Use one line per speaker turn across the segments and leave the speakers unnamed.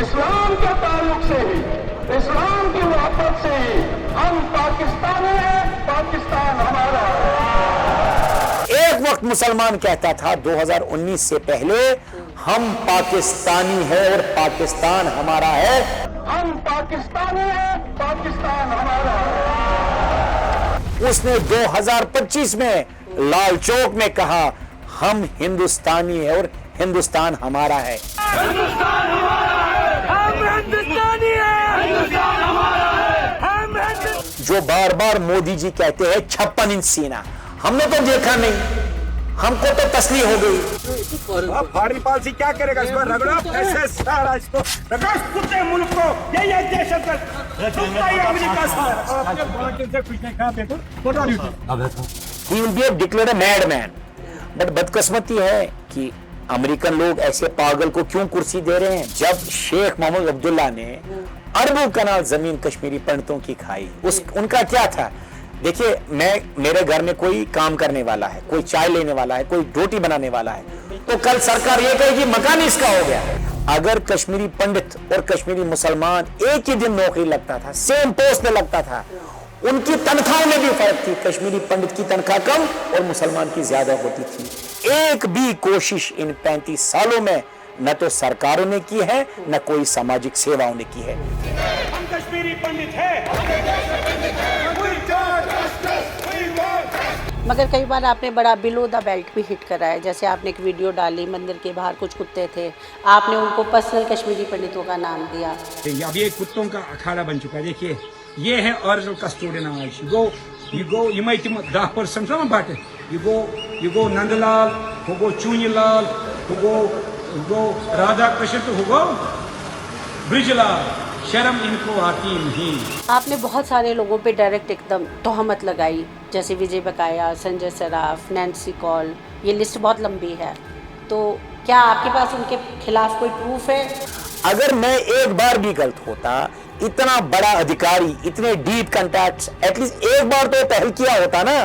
इस्लाम के ताल्लुक से ही, इस्लाम की मोहब्बत से ही हम पाकिस्तानी हैं, पाकिस्तान हमारा है।
एक वक्त मुसलमान कहता था 2019 से पहले हम पाकिस्तानी हैं और पाकिस्तान हमारा है।
हम पाकिस्तानी हैं, पाकिस्तान हमारा है।
उसने 2025 में लाल चौक में कहा हम हिंदुस्तानी है और हिंदुस्तान हमारा है।
हिंदुस्तान हमारा है, हम हिंदुस्तानी हैं, हिंदुस्तान हमारा है, हम हिंदुस्तानी।
जो बार बार मोदी जी कहते हैं 56 इंच सीना, हमने तो देखा नहीं, हमको तो तसली हो गई।
फॉरेन पॉलिसी क्या करेगा? इसको रगड़ो, ऐसे सारा इसको रगड़ो, कुत्ते मुल्क को ये दहशत अमेरिका से कुछ नहीं खा देखो।
He will be declared a madman. But बदकिस्मती है कि अमेरिकन लोग ऐसे पागल को क्यों कुर्सी दे रहे हैं। जब शेख मोहम्मद अब्दुल्ला ने अरबों कनाल जमीन कश्मीरी पंडितों की खाई, उनका क्या था? देखिए, मेरे घर में कोई काम करने वाला है, कोई चाय लेने वाला है, कोई रोटी बनाने वाला है, तो कल सरकार ये कहेगी मकान इसका हो गया। अगर कश्मीरी पंडित और कश्मीरी मुसलमान एक ही दिन नौकरी लगता था, सेम पोस्ट में लगता था, उनकी तनख्वाह में भी फर्क थी। कश्मीरी पंडित की तनख्वाह कम और मुसलमान की ज्यादा होती थी। एक भी कोशिश इन 35 सालों में न तो सरकारों ने की है, न कोई सामाजिक सेवाओं ने की है।
हम कश्मीरी पंडित हैं।
मगर कई बार आपने बड़ा बिलो द बेल्ट भी हिट करा है। जैसे आपने एक वीडियो डाली, मंदिर के बाहर कुछ कुत्ते थे, आपने उनको पर्सनल कश्मीरी पंडितों का नाम दिया।
अब ये कुत्तों का अखाड़ा बन चुका है। देखिए, ये है ओरिजिनल कस्टोडियन आवाज। You go you might 10% from about it. You go Nandlal, who go चूनीलाल, who go Radha Krishna, तो who go ब्रिजलाल। शर्म इनको आती नहीं।
आपने बहुत सारे लोगों पे डायरेक्ट एकदम तोहमत लगाई, जैसे विजय बकाया, संजय सराफ, नैन्सी कॉल, ये लिस्ट बहुत लंबी है। तो क्या आपके पास उनके खिलाफ कोई प्रूफ है?
अगर मैं एक बार भी गलत होता, इतना बड़ा अधिकारी, इतने डीप कॉन्टैक्ट्स, एटलीस्ट एक बार तो पहल किया होता ना।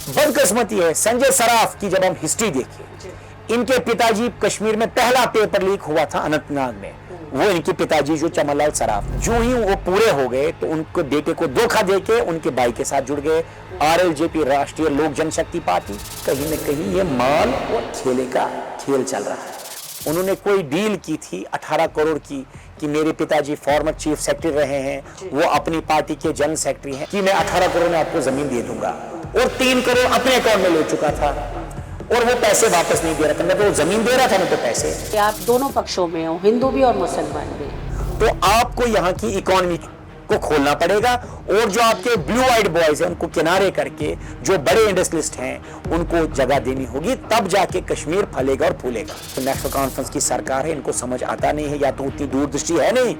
बदकिस्मती है संजय सराफ की जब हम हिस्ट्री देखें, इनके पिताजी कश्मीर में पहला पेपर लीक हुआ था अनंतनाग में, वो इनके पिताजी जो चमनलाल सराफ, जो ही वो पूरे हो गए तो उनके बेटे को धोखा देके उनके भाई के साथ जुड़ गए आरएलजेपी, राष्ट्रीय लोक जनशक्ति पार्टी। कहीं न कहीं ये माल और खेले का खेल चल रहा है। उन्होंने कोई डील की थी 18 करोड़ की कि मेरे पिताजी फॉर्मर चीफ सेक्रेटरी रहे हैं, वो अपनी पार्टी के जनरल सेक्रेटरी हैं, कि मैं 18 करोड़ में आपको जमीन दे दूंगा, और 3 करोड़ अपने अकाउंट में ले चुका था और वो पैसे वापस नहीं दे रहा था। मैं तो जमीन दे रहा था, मैं तो पैसे।
आप दोनों पक्षों में हो, हिंदू भी और मुसलमान भी,
तो आपको यहाँ की इकोनॉमी को खोलना पड़ेगा और जो आपके ब्लू आइड बॉयज हैं उनको किनारे करके जो बड़े इंडस्ट्रियलिस्ट हैं उनको जगह देनी होगी, तब जाके कश्मीर फलेगा और फूलेगा। तो नेशनल कॉन्फ्रेंस की सरकार है, इनको समझ आता नहीं है, या तो उतनी दूरदृष्टि है नहीं,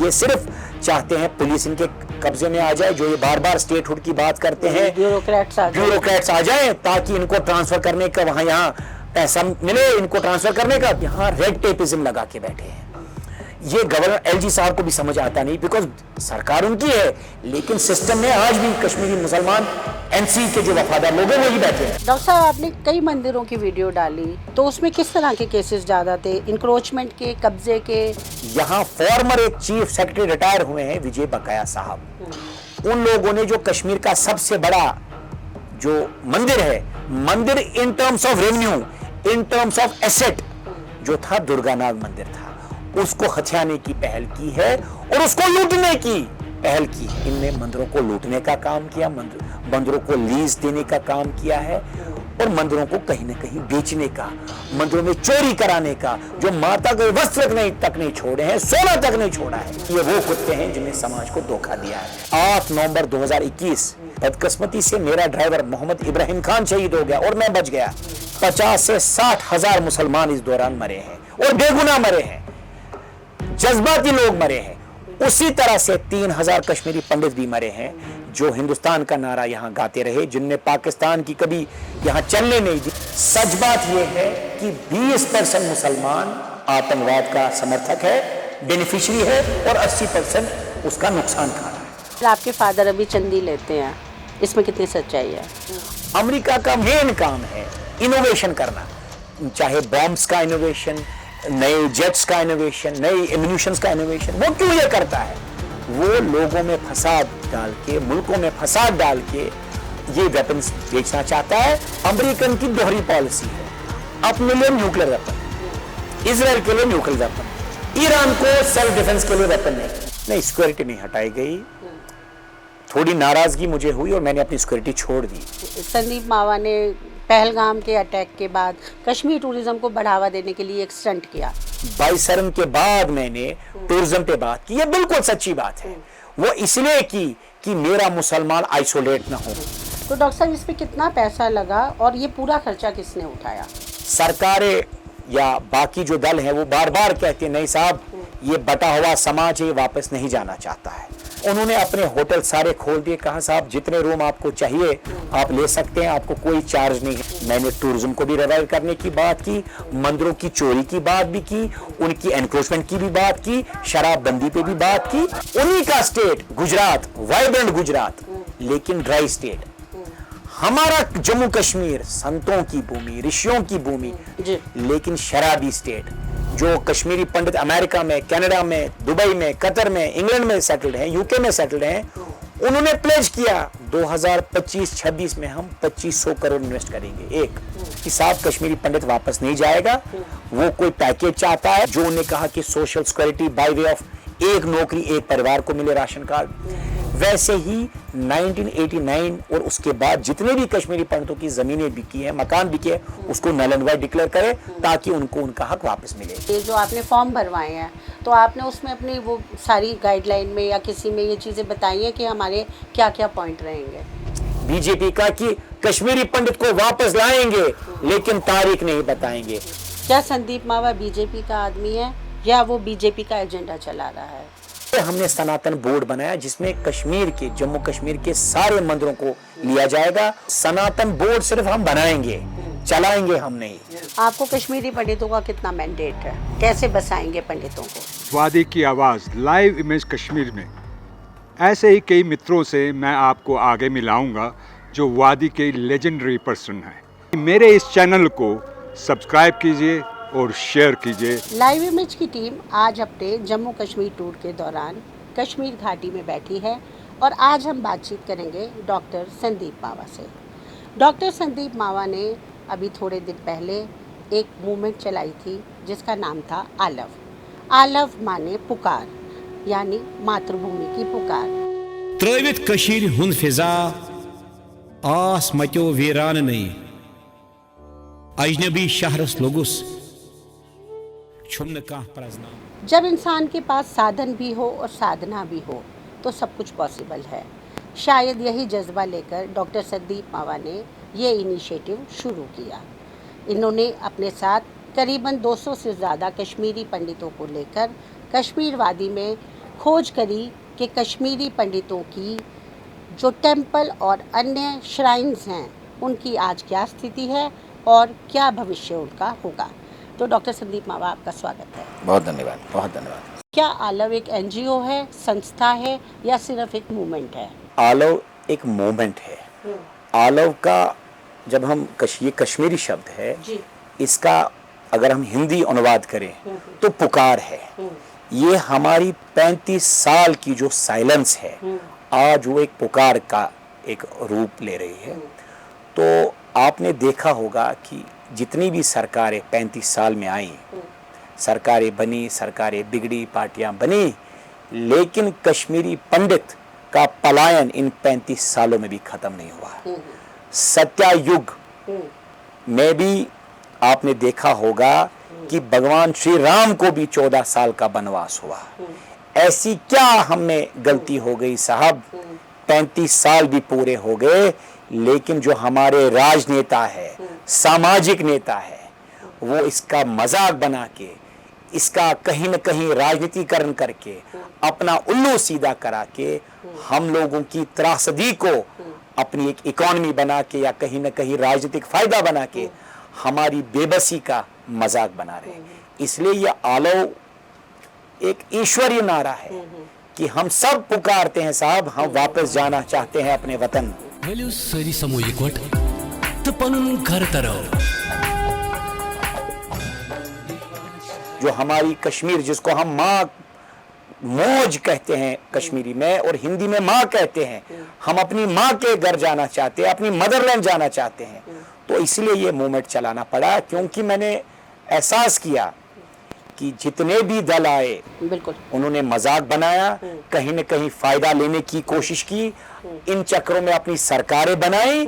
ये सिर्फ चाहते हैं पुलिस इनके कब्जे में आ जाए, जो ये बार बार स्टेटहुड की बात करते हैं, ब्यूरोक्रेट्स आ जाए ताकि इनको ट्रांसफर करने का, वहां यहाँ पैसा मिले इनको ट्रांसफर करने का। यहाँ रेड टेपिज्म लगा के बैठे हैं। ये गवर्नर एलजी साहब को भी समझ आता नहीं, बिकॉज सरकार उनकी है, लेकिन सिस्टम में आज भी कश्मीरी मुसलमान एनसी के जो वफादार लोग हैं वही बैठे हैं।
डॉक्टर साहब, आपने कई मंदिरों की वीडियो डाली, तो उसमें किस तरह के केसेस ज्यादा थे? इंक्रोचमेंट के, कब्जे के?
यहाँ फॉर्मर एक चीफ सेक्रेटरी रिटायर हुए हैं विजय बकाया साहब, उन लोगों ने जो कश्मीर का सबसे बड़ा जो मंदिर है, मंदिर in terms of revenue, in terms of asset जो था, दुर्गानाथ मंदिर था, उसको हथियाने की पहल की है और उसको लूटने की पहल की। इनने मंदिरों को लूटने का काम किया, मंदिरों को लीज देने का काम किया है और मंदिरों को कहीं न कहीं बेचने का, मंदिरों में चोरी कराने का। जो माता के वस्त्र तक नहीं छोड़े हैं, सोना तक नहीं छोड़ा है, ये वो कुत्ते हैं जिन्हें समाज को धोखा दिया है। 8 नवंबर 2021 बदकिस्मती से मेरा ड्राइवर मोहम्मद इब्राहिम खान शहीद हो गया और मैं बच गया। 50 से 60 हजार मुसलमान इस दौरान मरे हैं और बेगुनाह मरे हैं, जज्बाती लोग मरे हैं। उसी तरह से 3000 कश्मीरी पंडित भी मरे हैं जो हिंदुस्तान का नारा यहाँ गाते रहे, जिनने पाकिस्तान की कभी यहाँ चलने नहीं दी। सच बात यह है कि 20% मुसलमान आतंकवाद का समर्थक है, बेनिफिशियरी है, और 80% उसका नुकसान खा रहा है।
आपके फादर अभी चंदी लेते हैं, इसमें कितनी सच्चाई है?
अमेरिका का मेन काम है इनोवेशन करना, चाहे बॉम्ब्स का इनोवेशन, नए जेट्स का इनोवेशन, नई एम्यूनिशंस का इनोवेशन, वो क्यों ये करता है? वो लोगों में फसाद डाल के, मुल्कों में फसाद डाल के ये वेपन्स बेचना चाहता है। अमेरिकन की दोहरी पॉलिसी है, अपने लिए न्यूक्लियर वेपन, इजराइल के लिए न्यूक्लियर वेपन, ईरान को सेल्फ डिफेंस के लिए वेपन नहीं, सिक्योरिटी नहीं हटाई गई। थोड़ी नाराजगी मुझे हुई और मैंने अपनी सिक्योरिटी छोड़ दी।
संदीप मावा ने पहलगाम के अटैक के बाद कश्मीर टूरिज्म को बढ़ावा देने के लिए एक स्टंट किया।
बाईसरन के बाद मैंने टूरिज्म पे बात की, ये बिल्कुल सच्ची बात है। वो इसलिए की कि मेरा मुसलमान आइसोलेट ना हो।
तो डॉक्टर साहब, इस पे कितना पैसा लगा और ये पूरा खर्चा किसने उठाया?
सरकारें या बाकी जो दल हैं वो बार बार कहते हैं नहीं साहब, ये बटा हुआ समाज ये वापस नहीं जाना चाहता है। उन्होंने अपने होटल सारे खोल दिए, कहा साहब जितने रूम आपको चाहिए आप ले सकते हैं, आपको कोई चार्ज नहीं है। मैंने टूरिज्म को भी रिवाइव करने की बात की, मंदिरों की चोरी की बात भी की, उनकी एनक्रोचमेंट की भी बात की, शराबबंदी पे भी बात की। उन्हीं का स्टेट गुजरात, वाइब्रेंट गुजरात, लेकिन ड्राई स्टेट। हमारा जम्मू कश्मीर संतों की भूमि, ऋषियों की भूमि, लेकिन शराबी स्टेट। जो कश्मीरी पंडित अमेरिका में, कनाडा में, दुबई में, कतर में, इंग्लैंड में सेटल्ड हैं, यूके में सेटल्ड हैं, उन्होंने प्लेज किया 2025-26 में हम 2500 करोड़ इन्वेस्ट करेंगे। एक हिसाब कश्मीरी पंडित वापस नहीं जाएगा। वो कोई पैकेज चाहता है जो उन्होंने कहा कि social security by way of एक नौकरी एक परिवार को मिले, राशन कार्ड। वैसे ही 1989 और उसके बाद जितने भी कश्मीरी पंडितों की जमीनें बिकी हैं, मकान बिके, उसको नल एंड वाइड डिक्लेयर करे ताकि उनको उनका हक वापस मिले।
ये जो आपने फॉर्म भरवाए हैं, तो आपने उसमें अपनी वो सारी गाइडलाइन में या किसी में ये चीज़ें बताई हैं कि हमारे क्या क्या पॉइंट रहेंगे?
बीजेपी का कि कश्मीरी पंडित को वापस लाएंगे लेकिन तारीख नहीं बताएंगे।
क्या संदीप मावा बीजेपी का आदमी है या वो बीजेपी का एजेंडा चला रहा है?
हमने सनातन बोर्ड बनाया जिसमें कश्मीर के, जम्मू कश्मीर के सारे मंदिरों को लिया जाएगा। सनातन बोर्ड सिर्फ हम बनाएंगे, चलाएंगे हम नहीं।
आपको कश्मीरी पंडितों का कितना मैंडेट है? कैसे बसाएंगे पंडितों को?
वादी की आवाज़ लाइव इमेज कश्मीर में। ऐसे ही कई मित्रों से मैं आपको आगे मिलाऊंगा जो वादी के लेजेंडरी पर्सन हैं। मेरे इस चैनल को सब्सक्राइब कीजिए और शेयर कीजिए।
लाइव इमेज की टीम आज अपने जम्मू कश्मीर टूर के दौरान कश्मीर घाटी में बैठी है और आज हम बातचीत करेंगे डॉक्टर संदीप मावा से। डॉक्टर संदीप मावा ने अभी थोड़े दिन पहले एक मूवमेंट चलाई थी जिसका नाम था आलव। आलव माने पुकार, यानी मातृभूमि की पुकार।
त्रवित कशीर हुन फिजा आस मचो वीरान नहीं, अजनबी शहरस लोगुस छुमन का प्रजना।
जब इंसान के पास साधन भी हो और साधना भी हो तो सब कुछ पॉसिबल है। शायद यही जज्बा लेकर डॉक्टर संदीप मावा ने ये इनिशिएटिव शुरू किया। इन्होंने अपने साथ करीबन 200 से ज़्यादा कश्मीरी पंडितों को लेकर कश्मीर वादी में खोज करी कि कश्मीरी पंडितों की जो टेम्पल और अन्य श्राइन्स हैं उनकी आज क्या स्थिति है और क्या भविष्य उनका होगा। तो डॉक्टर संदीप मावा, आपका स्वागत है।
बहुत धन्यवाद, बहुत धन्यवाद।
क्या आलव एक एनजीओ है, संस्था है या सिर्फ एक मूवमेंट है?
आलव एक मूवमेंट है। आलव का जब हम ये कश्मीरी शब्द है जी। इसका अगर हम हिंदी अनुवाद करें तो पुकार है। ये हमारी 35 साल की जो साइलेंस है आज वो एक पुकार का एक रूप ले रही है। तो आपने देखा होगा कि जितनी भी सरकारें 35 साल में आई, सरकारें बनी, सरकारें बिगड़ी, पार्टियां बनी, लेकिन कश्मीरी पंडित का पलायन इन 35 सालों में भी खत्म नहीं हुआ। सत्यायुग में भी आपने देखा होगा कि भगवान श्री राम को भी 14 साल का वनवास हुआ। ऐसी क्या हमें गलती हो गई साहब? 35 साल भी पूरे हो गए, लेकिन जो हमारे राजनेता है, सामाजिक नेता है, वो इसका मजाक बना के, इसका कहीं न कहीं राजनीतिकरण करके, अपना उल्लू सीधा करा के हम लोगों की त्रासदी को अपनी एक इकोनॉमी बना के या कहीं न कहीं राजनीतिक फायदा बना के हमारी बेबसी का मजाक बना रहे हैं। इसलिए ये आलव एक ईश्वरीय नारा है कि हम सब पुकारते हैं साहब, हम वापस जाना चाहते हैं अपने वतन।
वैल्यू सरी समो इकवट तो पनुन घर तरह
जो हमारी कश्मीर, जिसको हम माँ मौज कहते हैं कश्मीरी में और हिंदी में माँ कहते हैं, हम अपनी माँ के घर जाना चाहते हैं, अपनी मदरलैंड जाना चाहते हैं। तो इसलिए ये मूवमेंट चलाना पड़ा, क्योंकि मैंने एहसास किया कि जितने भी दल आए
बिल्कुल
उन्होंने मजाक बनाया, कहीं न कहीं फायदा लेने की कोशिश की, इन चक्रों में अपनी सरकारें बनाई।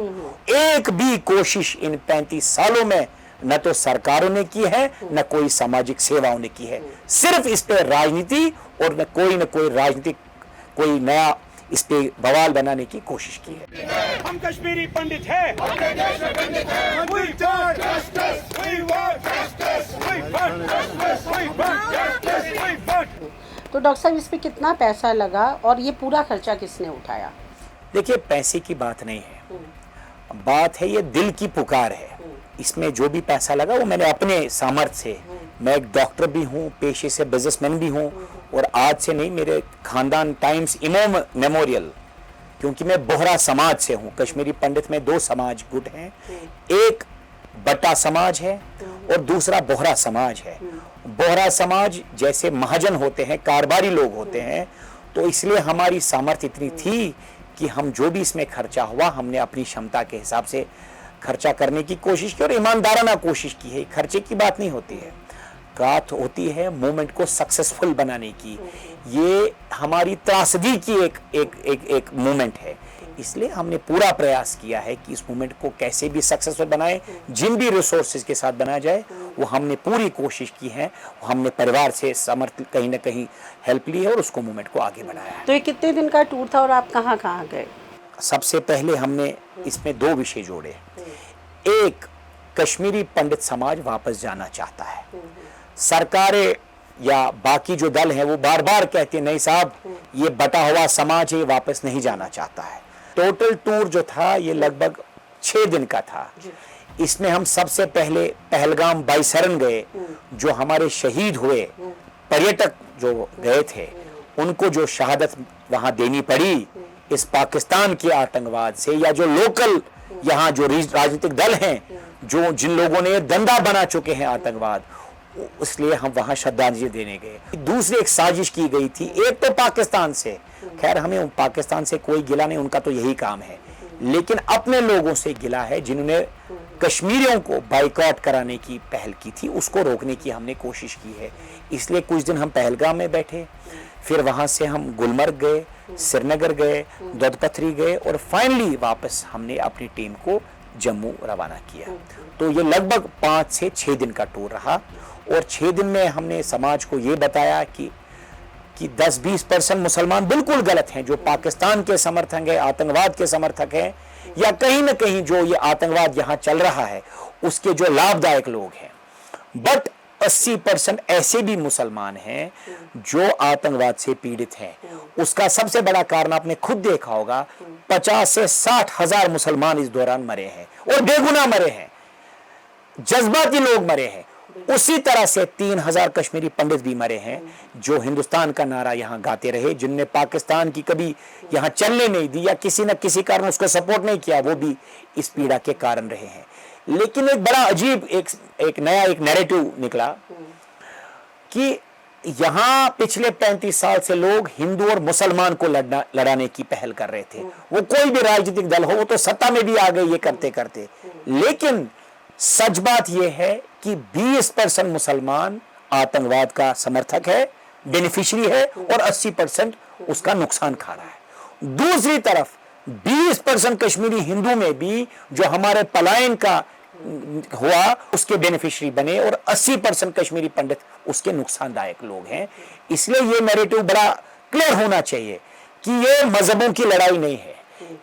एक भी कोशिश इन 35 सालों में न तो सरकारों ने की है, न कोई सामाजिक सेवाओं ने की है। सिर्फ इस पे राजनीति और न कोई राजनीतिक कोई नया इस पे बवाल बनाने की कोशिश की है।
हम कश्मीरी पंडित हैं। We want justice. We want justice. We want justice. We want justice. We want.
तो डॉक्टर साहब इस पे कितना पैसा लगा और ये पूरा खर्चा किसने उठाया?
देखिए, पैसे की बात नहीं है, बात है ये दिल की पुकार है। इसमें जो भी पैसा लगा वो मैंने अपने सामर्थ्य से, मैं एक डॉक्टर भी हूँ, पेशे से बिजनेसमैन भी हूँ, और आज से नहीं, मेरे खानदान टाइम्स इमाम मेमोरियल, क्योंकि मैं बोहरा समाज से हूँ। कश्मीरी पंडित में 2 समाज गुट हैं, एक बट्टा समाज है और दूसरा बोहरा समाज है। बोहरा समाज जैसे महाजन होते हैं, कारोबारी लोग होते हैं, तो इसलिए हमारी सामर्थ्य इतनी थी कि हम जो भी इसमें खर्चा हुआ हमने अपनी क्षमता के हिसाब से खर्चा करने की कोशिश की और ईमानदाराना कोशिश की है। खर्चे की बात नहीं होती है, बात होती है मूवमेंट को सक्सेसफुल बनाने की। ये हमारी त्रासदी की एक मूवमेंट है, इसलिए हमने पूरा प्रयास किया है कि इस मूवमेंट को कैसे भी सक्सेसफुल बनाए, जिन भी रिसोर्सेज के साथ बनाया जाए वो हमने पूरी कोशिश की है। हमने परिवार से समर्थ कहीं ना कहीं हेल्प ली है और उसको मूवमेंट को आगे बढ़ाया है।
तो ये कितने दिन का टूर था और आप कहाँ कहाँ गए?
सबसे पहले हमने इसमें 2 विषय जोड़े। एक, कश्मीरी पंडित समाज वापस जाना चाहता है। सरकारें या बाकी जो दल हैं वो बार बार कहते हैं नहीं साहब, ये बटा हुआ समाज है, ये वापस नहीं जाना चाहता है। टोटल टूर जो था ये लगभग 6 दिन का था। इसमें हम सबसे पहले पहलगाम बाईसरन गए, जो हमारे शहीद हुए पर्यटक जो गए थे उनको जो शहादत वहां देनी पड़ी इस पाकिस्तान के आतंकवाद से, या जो लोकल यहाँ जो राजनीतिक दल हैं जो जिन लोगों ने दंदा बना चुके हैं आतंकवाद, इसलिए हम वहां श्रद्धांजलि देने गए। दूसरी एक साजिश की गई थी, एक तो पाकिस्तान से, खैर हमें पाकिस्तान से कोई गिला नहीं, उनका तो यही काम है, लेकिन अपने लोगों से गिला है जिन्होंने कश्मीरियों को बाइकआउट कराने की पहल की थी, उसको रोकने की हमने कोशिश की है। इसलिए कुछ दिन हम पहलगाम में बैठे, फिर वहां से हम गुलमर्ग गए, श्रीनगर गए, दोदपथरी गए और फाइनली वापस हमने अपनी टीम को जम्मू रवाना किया। तो ये लगभग 5 से 6 दिन का टूर रहा और 6 दिन में हमने समाज को ये बताया कि 10-20% मुसलमान बिल्कुल गलत हैं, जो पाकिस्तान के समर्थक हैं, आतंकवाद के समर्थक हैं, या कहीं ना कहीं जो ये आतंकवाद यहाँ चल रहा है उसके जो लाभदायक लोग हैं। बट 80% ऐसे भी मुसलमान हैं जो आतंकवाद से पीड़ित हैं। उसका सबसे बड़ा कारण आपने खुद देखा होगा, 50 से 60 हजार मुसलमान इस दौरान मरे हैं और बेगुनाह मरे हैं, जज्बाती लोग मरे हैं। उसी तरह से 3000 कश्मीरी पंडित भी मरे हैं जो हिंदुस्तान का नारा यहाँ गाते रहे, जिनने पाकिस्तान की कभी यहाँ चलने नहीं दी या किसी न किसी कारण उसको सपोर्ट नहीं किया, वो भी इस पीड़ा के कारण रहे हैं। लेकिन एक बड़ा अजीब एक नया नैरेटिव निकला कि यहाँ पिछले 35 साल से लोग हिंदू और मुसलमान को लड़ाने की पहल कर रहे थे। वो कोई भी राजनीतिक दल हो, वो तो सत्ता में भी आ गए ये करते करते। लेकिन सच बात यह है कि 20% मुसलमान आतंकवाद का समर्थक है, बेनिफिशियरी है, और 80% उसका नुकसान खा रहा है। दूसरी तरफ 20% कश्मीरी हिंदू में भी जो हमारे पलायन का हुआ उसके बेनिफिशियरी बने और 80% कश्मीरी पंडित उसके नुकसानदायक लोग हैं। इसलिए ये नैरेटिव बड़ा क्लियर होना चाहिए कि ये मजहबों की लड़ाई नहीं है,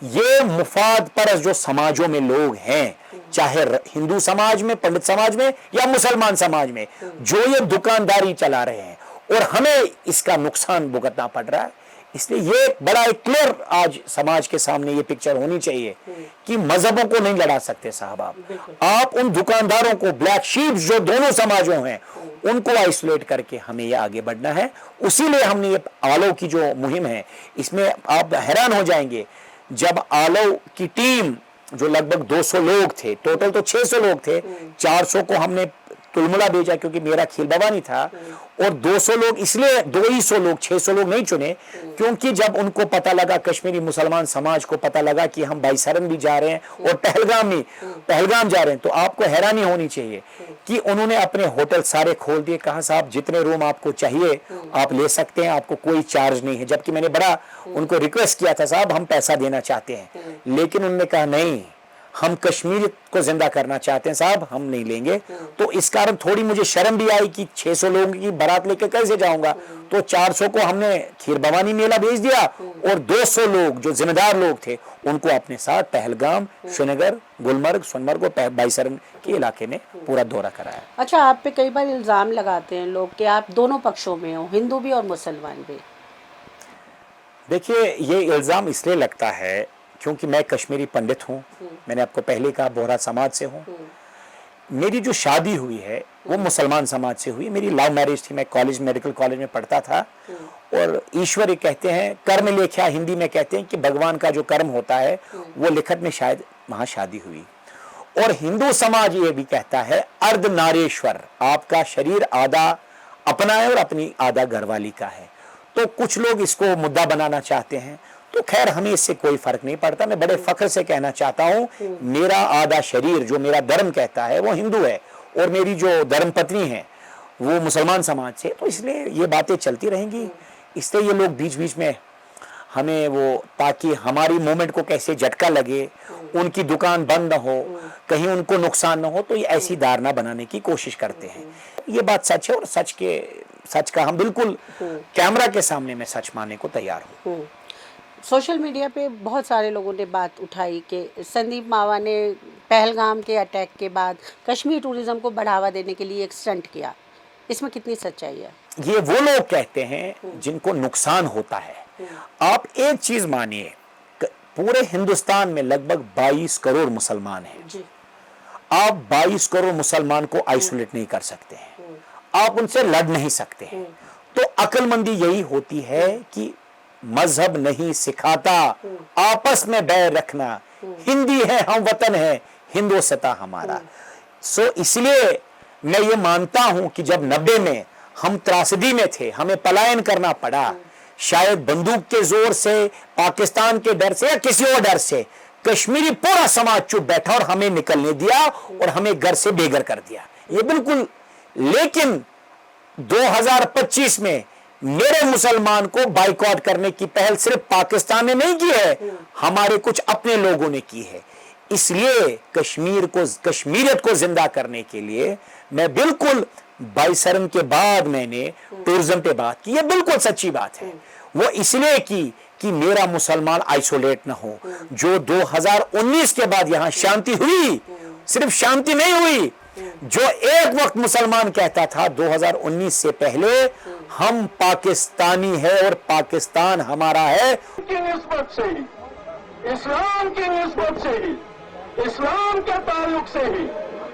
ये मुफाद परस्त जो समाजों में लोग हैं, चाहे हिंदू समाज में, पंडित समाज में या मुसलमान समाज में, जो ये दुकानदारी चला रहे हैं और हमें इसका नुकसान भुगतना पड़ रहा है। इसलिए ये बड़ा एक क्लियर आज समाज के सामने ये पिक्चर होनी चाहिए कि मजहबों को नहीं लड़ा सकते साहब आप उन दुकानदारों को, ब्लैक शीप जो दोनों समाजों हैं, उनको आइसोलेट करके हमें ये आगे बढ़ना है। उसीलिए हमने ये आलो की जो मुहिम है, इसमें आप हैरान हो जाएंगे, जब आलो की टीम जो लगभग 200 लोग थे, टोटल तो 600 लोग थे, 400 को हमने तुलमुला भेजा क्योंकि मेरा खील भवानी था, और 200 लोग इसलिए 200 लोग 600 लोग नहीं चुने क्योंकि जब उनको पता लगा, कश्मीरी मुसलमान समाज को पता लगा कि हम बाईसरन भी जा रहे हैं और पहलगाम जा रहे हैं, तो आपको हैरानी होनी चाहिए कि उन्होंने अपने होटल सारे खोल दिए। कहा साहब जितने रूम आपको चाहिए आप ले सकते हैं, आपको कोई चार्ज नहीं है। जबकि मैंने बड़ा उनको रिक्वेस्ट किया था, साहब हम पैसा देना चाहते हैं, लेकिन उन्होंने कहा नहीं, हम कश्मीर को जिंदा करना चाहते हैं साहब, हम नहीं लेंगे। तो इस कारण थोड़ी मुझे शर्म भी आई कि 600 लोगों की बारात लेकर कैसे जाऊंगा, तो 400 को हमने खीर भवानी मेला भेज दिया और 200 लोग जो जिम्मेदार लोग थे उनको अपने साथ पहलगाम, श्रीनगर, गुलमर्ग, सोनमर्ग और बाईसरन के इलाके में पूरा दौरा कराया।
अच्छा, आप पे कई बार इल्ज़ाम लगाते हैं लोग कि आप दोनों पक्षों में हो, हिंदू भी और मुसलमान भी।
देखिए, ये इल्ज़ाम इसलिए लगता है क्योंकि मैं कश्मीरी पंडित हूँ, मैंने आपको पहले कहा बोहरा समाज से हूँ। मेरी जो शादी हुई है वो मुसलमान समाज से हुई, मेरी लव मैरिज थी। मैं मेडिकल कॉलेज में पढ़ता था, और ईश्वर कहते हैं, कर्म लेख्या हिंदी में कहते हैं कि भगवान का जो कर्म होता है वो लिखत में शायद वहाँ शादी हुई। और हिंदू समाज ये भी कहता है अर्धनारेश्वर, आपका शरीर आधा अपना है और अपनी आधा घरवाली का है। तो कुछ लोग इसको मुद्दा बनाना चाहते हैं, तो खैर हमें इससे कोई फर्क नहीं पड़ता। मैं बड़े फख्र से कहना चाहता हूँ, मेरा आधा शरीर जो मेरा धर्म कहता है वो हिंदू है, और मेरी जो धर्मपत्नी है वो मुसलमान समाज से, तो इसलिए ये बातें चलती रहेंगी। इसलिए ये लोग बीच बीच में हमें वो, ताकि हमारी मूवमेंट को कैसे झटका लगे, उनकी दुकान बंद हो, कहीं उनको नुकसान न हो, तो ये ऐसी धारणा बनाने की कोशिश करते हैं। ये बात सच है, और सच का हम बिल्कुल कैमरा के सामने मैं सच मानने को तैयार हूँ।
सोशल मीडिया पे बहुत सारे लोगों ने बात उठाई कि संदीप मावा ने पहलगाम के अटैक के बाद कश्मीर टूरिज्म को बढ़ावा देने के लिए एक स्टंट किया, इसमें कितनी सच्चाई है?
ये वो लोग कहते हैं जिनको नुकसान होता है। आप एक चीज मानिए, पूरे हिंदुस्तान में लगभग 22 करोड़ मुसलमान हैं।
जी।
आप 22 करोड़ मुसलमान को आइसोलेट नहीं कर सकते हैं, आप उनसे लड़ नहीं सकते हैं। तो अक्लमंदी यही होती है कि मजहब नहीं सिखाता आपस में बैर रखना, हिंदी है हम वतन है, हिंदुस्तान हमारा। सो इसलिए मैं ये मानता हूं कि जब 90 में हम त्रासदी में थे, हमें पलायन करना पड़ा, शायद बंदूक के जोर से, पाकिस्तान के डर से या किसी और डर से, कश्मीरी पूरा समाज चुप बैठा और हमें निकलने दिया और हमें घर से बेघर कर दिया, ये बिल्कुल। लेकिन 2025 में मेरे मुसलमान को बाइकआउट करने की पहल सिर्फ पाकिस्तान ने नहीं की है, हमारे कुछ अपने लोगों ने की है। इसलिए कश्मीरियत को जिंदा करने के लिए मैं बिल्कुल बाईसरन के बाद मैंने टूरिज्म पे बात की, ये बिल्कुल सच्ची बात है। वो इसलिए कि मेरा मुसलमान आइसोलेट ना हो। जो 2019 के बाद यहां शांति हुई, सिर्फ शांति नहीं हुई, जो एक वक्त मुसलमान कहता था 2019 से पहले हम पाकिस्तानी है और पाकिस्तान हमारा है,
की निस्बत से ही, इस्लाम की निस्बत से ही, इस्लाम के ताल्लुक से ही,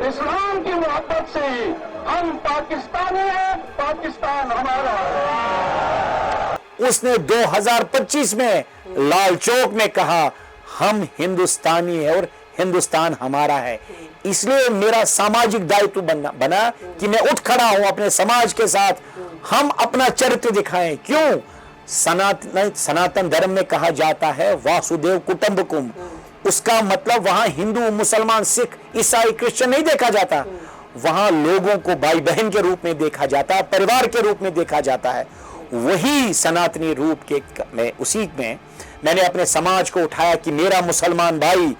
इस्लाम की मोहब्बत से ही हम पाकिस्तानी हैं, पाकिस्तान हमारा है।
उसने 2025 में लाल चौक में कहा हम हिंदुस्तानी है और हिंदुस्तान हमारा है। इसलिए मेरा सामाजिक दायित्व बना कि मैं उठ खड़ा हूं अपने समाज के साथ, हम अपना चरित्र दिखाएं। क्यों? सनातन धर्म में कहा जाता है वासुदेव कुटुंबकम, उसका मतलब वहां हिंदू, मुसलमान, सिख, ईसाई, क्रिश्चियन नहीं देखा जाता, वहां लोगों को भाई बहन के रूप में देखा जाता है, परिवार के रूप में देखा जाता है। वही सनातनी रूप के उसी में मैंने अपने समाज को उठाया कि मेरा मुसलमान भाई,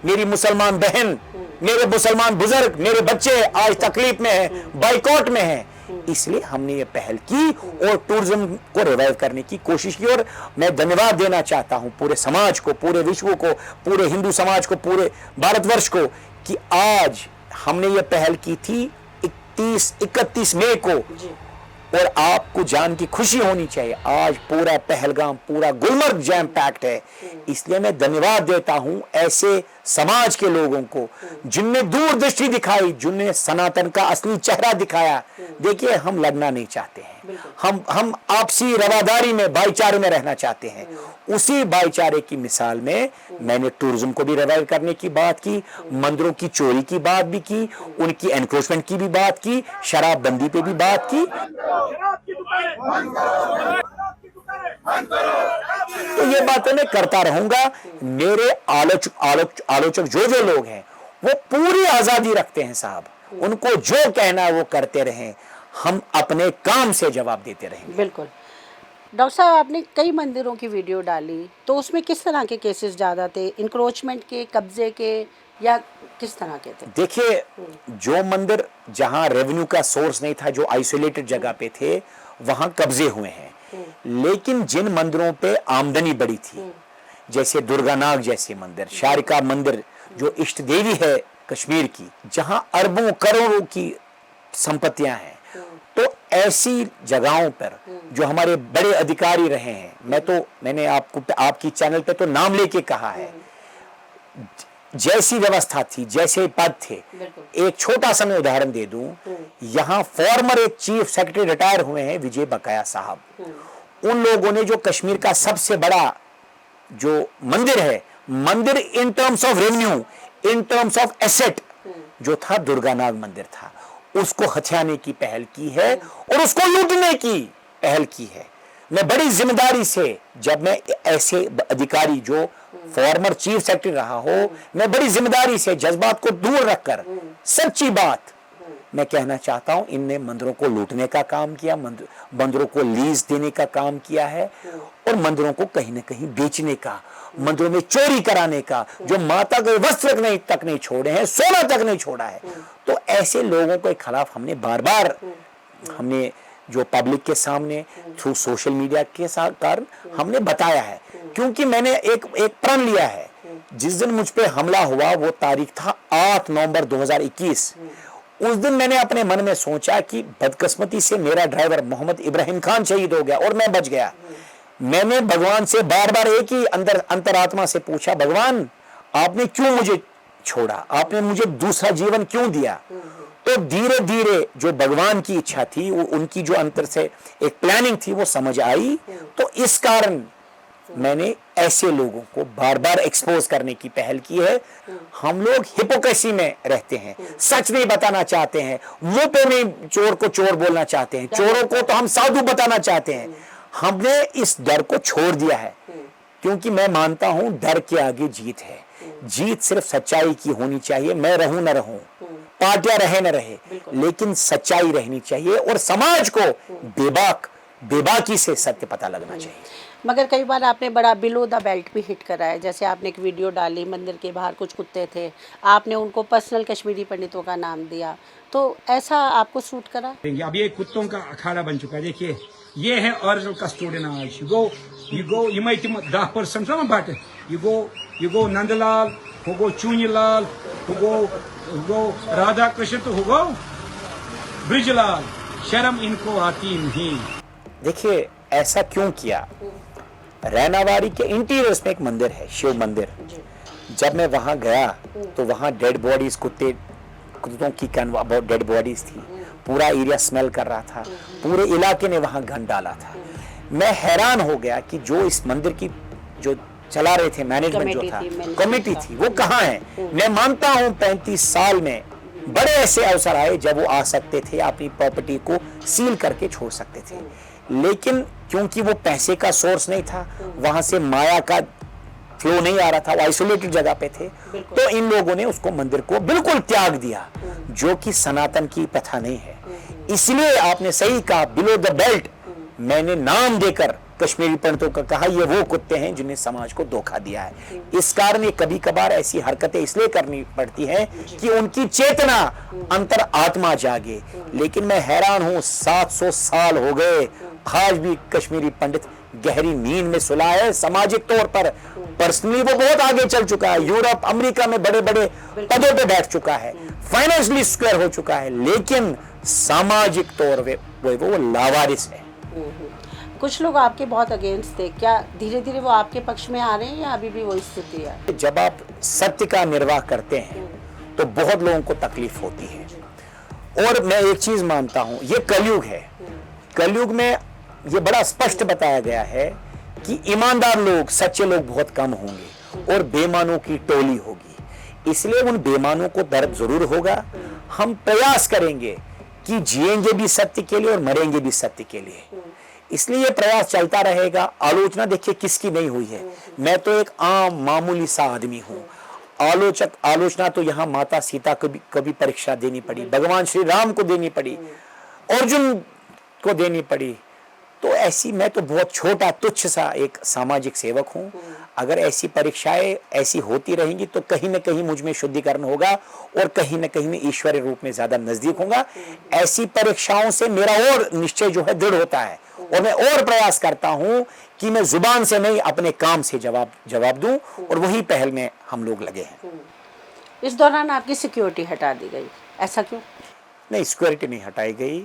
मेरी मुसलमान बहन, मेरे मुसलमान बुजुर्ग, मेरे बच्चे आज तकलीफ में हैं, बाइकआउट में हैं। इसलिए हमने ये पहल की और टूरिज्म को रिवाइव करने की कोशिश की। और मैं धन्यवाद देना चाहता हूं पूरे समाज को, पूरे विश्व को, पूरे हिंदू समाज को, पूरे भारतवर्ष को कि आज हमने ये पहल की थी 31 मई को, और आपको जान की खुशी होनी चाहिए आज पूरा पहलगाम, पूरा गुलमर्ग जैम पैक्ड है। इसलिए मैं धन्यवाद देता हूं ऐसे समाज के लोगों को, जिनने दूरदृष्टि दिखाई, जिनने सनातन का असली चेहरा दिखाया। देखिए, हम लड़ना नहीं चाहते हैं, हम आपसी रवादारी में, भाईचारे में रहना चाहते हैं। उसी भाईचारे की मिसाल में मैंने टूरिज्म को भी रिवाइव करने की बात की, मंदिरों की चोरी की बात भी की, उनकी एनक्रोचमेंट की भी बात की, शराबबंदी पे भी बात की। तो ये बातें मैं करता रहूंगा। मेरे आलोचक जो लोग हैं वो पूरी आजादी रखते हैं साहब, उनको जो कहना है वो करते रहें, हम अपने काम से जवाब देते रहेंगे।
बिल्कुल। डॉक्टर साहब, आपने कई मंदिरों की वीडियो डाली, तो उसमें किस तरह के केसेस ज़्यादा थे? इंक्रोचमेंट के, कब्जे के, या किस तरह के थे?
देखिए, जो मंदिर जहां रेवेन्यू का सोर्स नहीं था, जो आइसोलेटेड जगह पे थे, वहां कब्जे हुए हैं। लेकिन जिन मंदिरों पे आमदनी बड़ी थी, जैसे दुर्गानाग जैसे मंदिर, शारिका मंदिर जो इष्ट देवी है कश्मीर की, जहां अरबों करोड़ों की संपत्तियां हैं, तो ऐसी जगहों पर जो हमारे बड़े अधिकारी रहे हैं, मैंने आपकी चैनल पे तो नाम लेके कहा है, जैसी व्यवस्था थी, जैसे पद थे। एक छोटा सा मैं उदाहरण दे दूं, यहाँ फॉर्मर एक चीफ सेक्रेटरी रिटायर हुए हैं, विजय बकाया साहब। उन लोगों ने जो कश्मीर का सबसे बड़ा जो मंदिर है, मंदिर in terms of revenue, in terms of asset जो था, दुर्गानाग मंदिर था, उसको हथियाने की पहल की है और उसको लूटने की पहल की है। मैं बड़ी जिम्मेदारी से, जब मैं ऐसे अधिकारी जो फॉर्मर चीफ सेक्रेटरी रहा हो, मैं बड़ी जिम्मेदारी से जज्बात को दूर रखकर सच्ची बात मैं कहना चाहता हूं, इनने मंदिरों को लूटने का काम किया, मंदिरों को लीज देने का काम किया है और मंदिरों को कहीं ना कहीं बेचने का, मंदिरों में चोरी कराने का, जो माता के वस्त्र तक नहीं छोड़े हैं, सोना तक नहीं छोड़ा है। तो ऐसे लोगों के खिलाफ हमने बार बार हमने जो पब्लिक के सामने थ्रू सोशल मीडिया के कारण हमने बताया है, क्योंकि मैंने एक प्रण लिया है। जिस दिन मुझ पे हमला हुआ वो तारीख था 8 नवंबर 2021। उस दिन मैंने अपने मन में सोचा कि बदकिस्मती से मेरा ड्राइवर मोहम्मद इब्राहिम खान शहीद हो गया और मैं बच गया। मैंने भगवान से बार बार एक ही अंतरात्मा से पूछा, भगवान आपने क्यों मुझे छोड़ा, आपने मुझे दूसरा जीवन क्यों दिया? तो धीरे धीरे जो भगवान की इच्छा थी, वो उनकी जो अंतर से एक प्लानिंग थी, वो समझ आई। तो इस कारण मैंने ऐसे लोगों को बार बार एक्सपोज करने की पहल की है। हम लोग हिपोक्रेसी में रहते हैं, सच नहीं बताना चाहते हैं, मुंह पे नहीं चोर को चोर बोलना चाहते हैं, चोरों को तो हम साधु बताना चाहते हैं। हमने इस डर को छोड़ दिया है, क्योंकि मैं मानता हूं डर के आगे जीत है। जीत सिर्फ सच्चाई की होनी चाहिए। मैं रहूं न रहूं, पार्टियां रहे न रहे, लेकिन सच्चाई रहनी चाहिए और समाज को बेबाकी से सत्य पता लगना चाहिए।
मगर कई बार आपने बड़ा बिलो द बेल्ट भी हिट करा है। जैसे आपने एक वीडियो डाली, मंदिर के बाहर कुछ कुत्ते थे, आपने उनको पर्सनल कश्मीरी पंडितों का नाम दिया, तो ऐसा आपको सूट करा?
अब ये कुत्तों का अखाड़ा बन चुका है। देखिए, ये है ओरिजिनल कस्टोडियन आज। यू गो ये 10% बट यू गो नंदलाल, हो गो चूनीलाल, हो गो राधा कृष्ण, तो हो गो ब्रिजलाल, शर्म इनको आती नहीं।
देखिए, ऐसा क्यों किया? रैनावाड़ी के इंटीरियर्स में एक मंदिर है, शिव मंदिर। जब मैं वहां गया तो वहां डेड बॉडीज, कुत्तों की डेड बॉडीज थी। पूरा एरिया स्मेल कर रहा था, पूरे इलाके ने वहां गंद डाला था। मैं हैरान हो गया कि जो इस मंदिर की जो चला रहे थे, मैनेजमेंट जो था, कमेटी थी, वो कहाँ है? मैं मानता हूं 35 साल में बड़े ऐसे अवसर आए जब वो आ सकते थे, अपनी प्रॉपर्टी को सील करके छोड़ सकते थे, लेकिन क्योंकि वो पैसे का सोर्स नहीं था, वहां से माया का फ्लो नहीं आ रहा था, वो आइसोलेटेड जगह पे थे, तो इन लोगों ने उसको मंदिर को बिल्कुल त्याग दिया, जो कि सनातन की प्रथा नहीं है। इसलिए आपने सही कहा, बिलो द बेल्ट मैंने नाम देकर कश्मीरी पंडितों का कहा, ये वो कुत्ते हैं जिन्हें समाज को धोखा दिया है। इस कारण ये कभी कभार ऐसी हरकतें इसलिए करनी पड़ती हैं कि उनकी चेतना, अंतर आत्मा जागे। लेकिन मैं हैरान हूं, 700 साल हो गए, आज भी कश्मीरी पंडित गहरी नींद में सुला है। सामाजिक तौर पर पर्सनली वो बहुत आगे चल चुका है, यूरोप, अमेरिका में बड़े बड़े पदों पे बैठ चुका है, फाइनेंशियली सिक्योर हो चुका है, लेकिन सामाजिक तौर पे वो लावारिस है।
कुछ लोग आपके बहुत अगेंस्ट थे, क्या धीरे धीरे वो आपके पक्ष में आ रहे हैं या अभी भी वही स्थिति है?
जब आप सत्य का निर्वाह करते हैं तो बहुत लोगों को तकलीफ होती है। और मैं एक चीज मानता हूं, ये कलयुग है। कलयुग में ये बड़ा स्पष्ट बताया गया है कि ईमानदार लोग, सच्चे लोग बहुत कम होंगे और बेईमानों की टोली होगी। इसलिए उन बेईमानों को दर्द जरूर होगा। हम प्रयास करेंगे कि जिएंगे भी सत्य के लिए और मरेंगे भी सत्य के लिए। इसलिए ये प्रयास चलता रहेगा। आलोचना देखिए किसकी नहीं हुई है। मैं तो एक आम मामूली सा आदमी हूं। आलोचना तो यहाँ माता सीता को भी कभी परीक्षा देनी पड़ी, भगवान श्री राम को देनी पड़ी, अर्जुन को देनी पड़ी। तो ऐसी, मैं तो बहुत छोटा तुच्छ सा एक सामाजिक सेवक हूं। अगर ऐसी परीक्षाएं ऐसी होती रहेंगी तो कहीं ना कहीं मुझ में शुद्धिकरण होगा और कहीं ना कहीं मैं ईश्वरीय रूप में ज्यादा नजदीक होगा। ऐसी परीक्षाओं से मेरा और निश्चय जो है दृढ़ होता है और मैं और प्रयास करता हूं कि मैं जुबान से नहीं अपने काम से जवाब दूं, और वही पहल में हम लोग लगे हैं।
इस दौरान आपकी सिक्योरिटी हटा दी गई, ऐसा क्यों?
नहीं, सिक्योरिटी नहीं हटाई गई।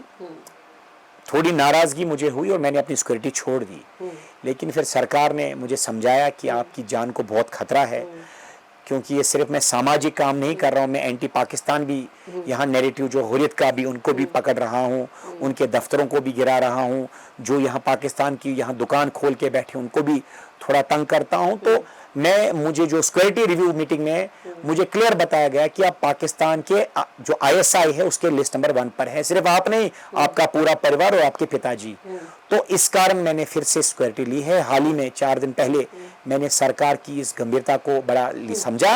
थोड़ी नाराजगी मुझे हुई और मैंने अपनी सिक्योरिटी छोड़ दी। लेकिन फिर सरकार ने मुझे समझाया कि आपकी जान को बहुत खतरा है, क्योंकि ये सिर्फ मैं सामाजिक काम नहीं कर रहा हूँ, मैं एंटी पाकिस्तान भी यहाँ नैरेटिव जो हुर्रियत का भी उनको भी पकड़ रहा हूँ, उनके दफ्तरों को भी गिरा रहा हूँ, जो यहाँ पाकिस्तान की यहाँ दुकान खोल के बैठे उनको भी थोड़ा तंग करता हूँ। तो मुझे जो सिक्योरिटी रिव्यू मीटिंग में मुझे क्लियर बताया गया कि आप पाकिस्तान के जो ISI है उसके लिस्ट नंबर 1 पर है, सिर्फ आप नहीं, आपका पूरा परिवार और आपके पिताजी। तो इस कारण मैंने फिर से सिक्योरिटी ली है। हाल ही में 4 दिन पहले मैंने सरकार की इस गंभीरता को बड़ा समझा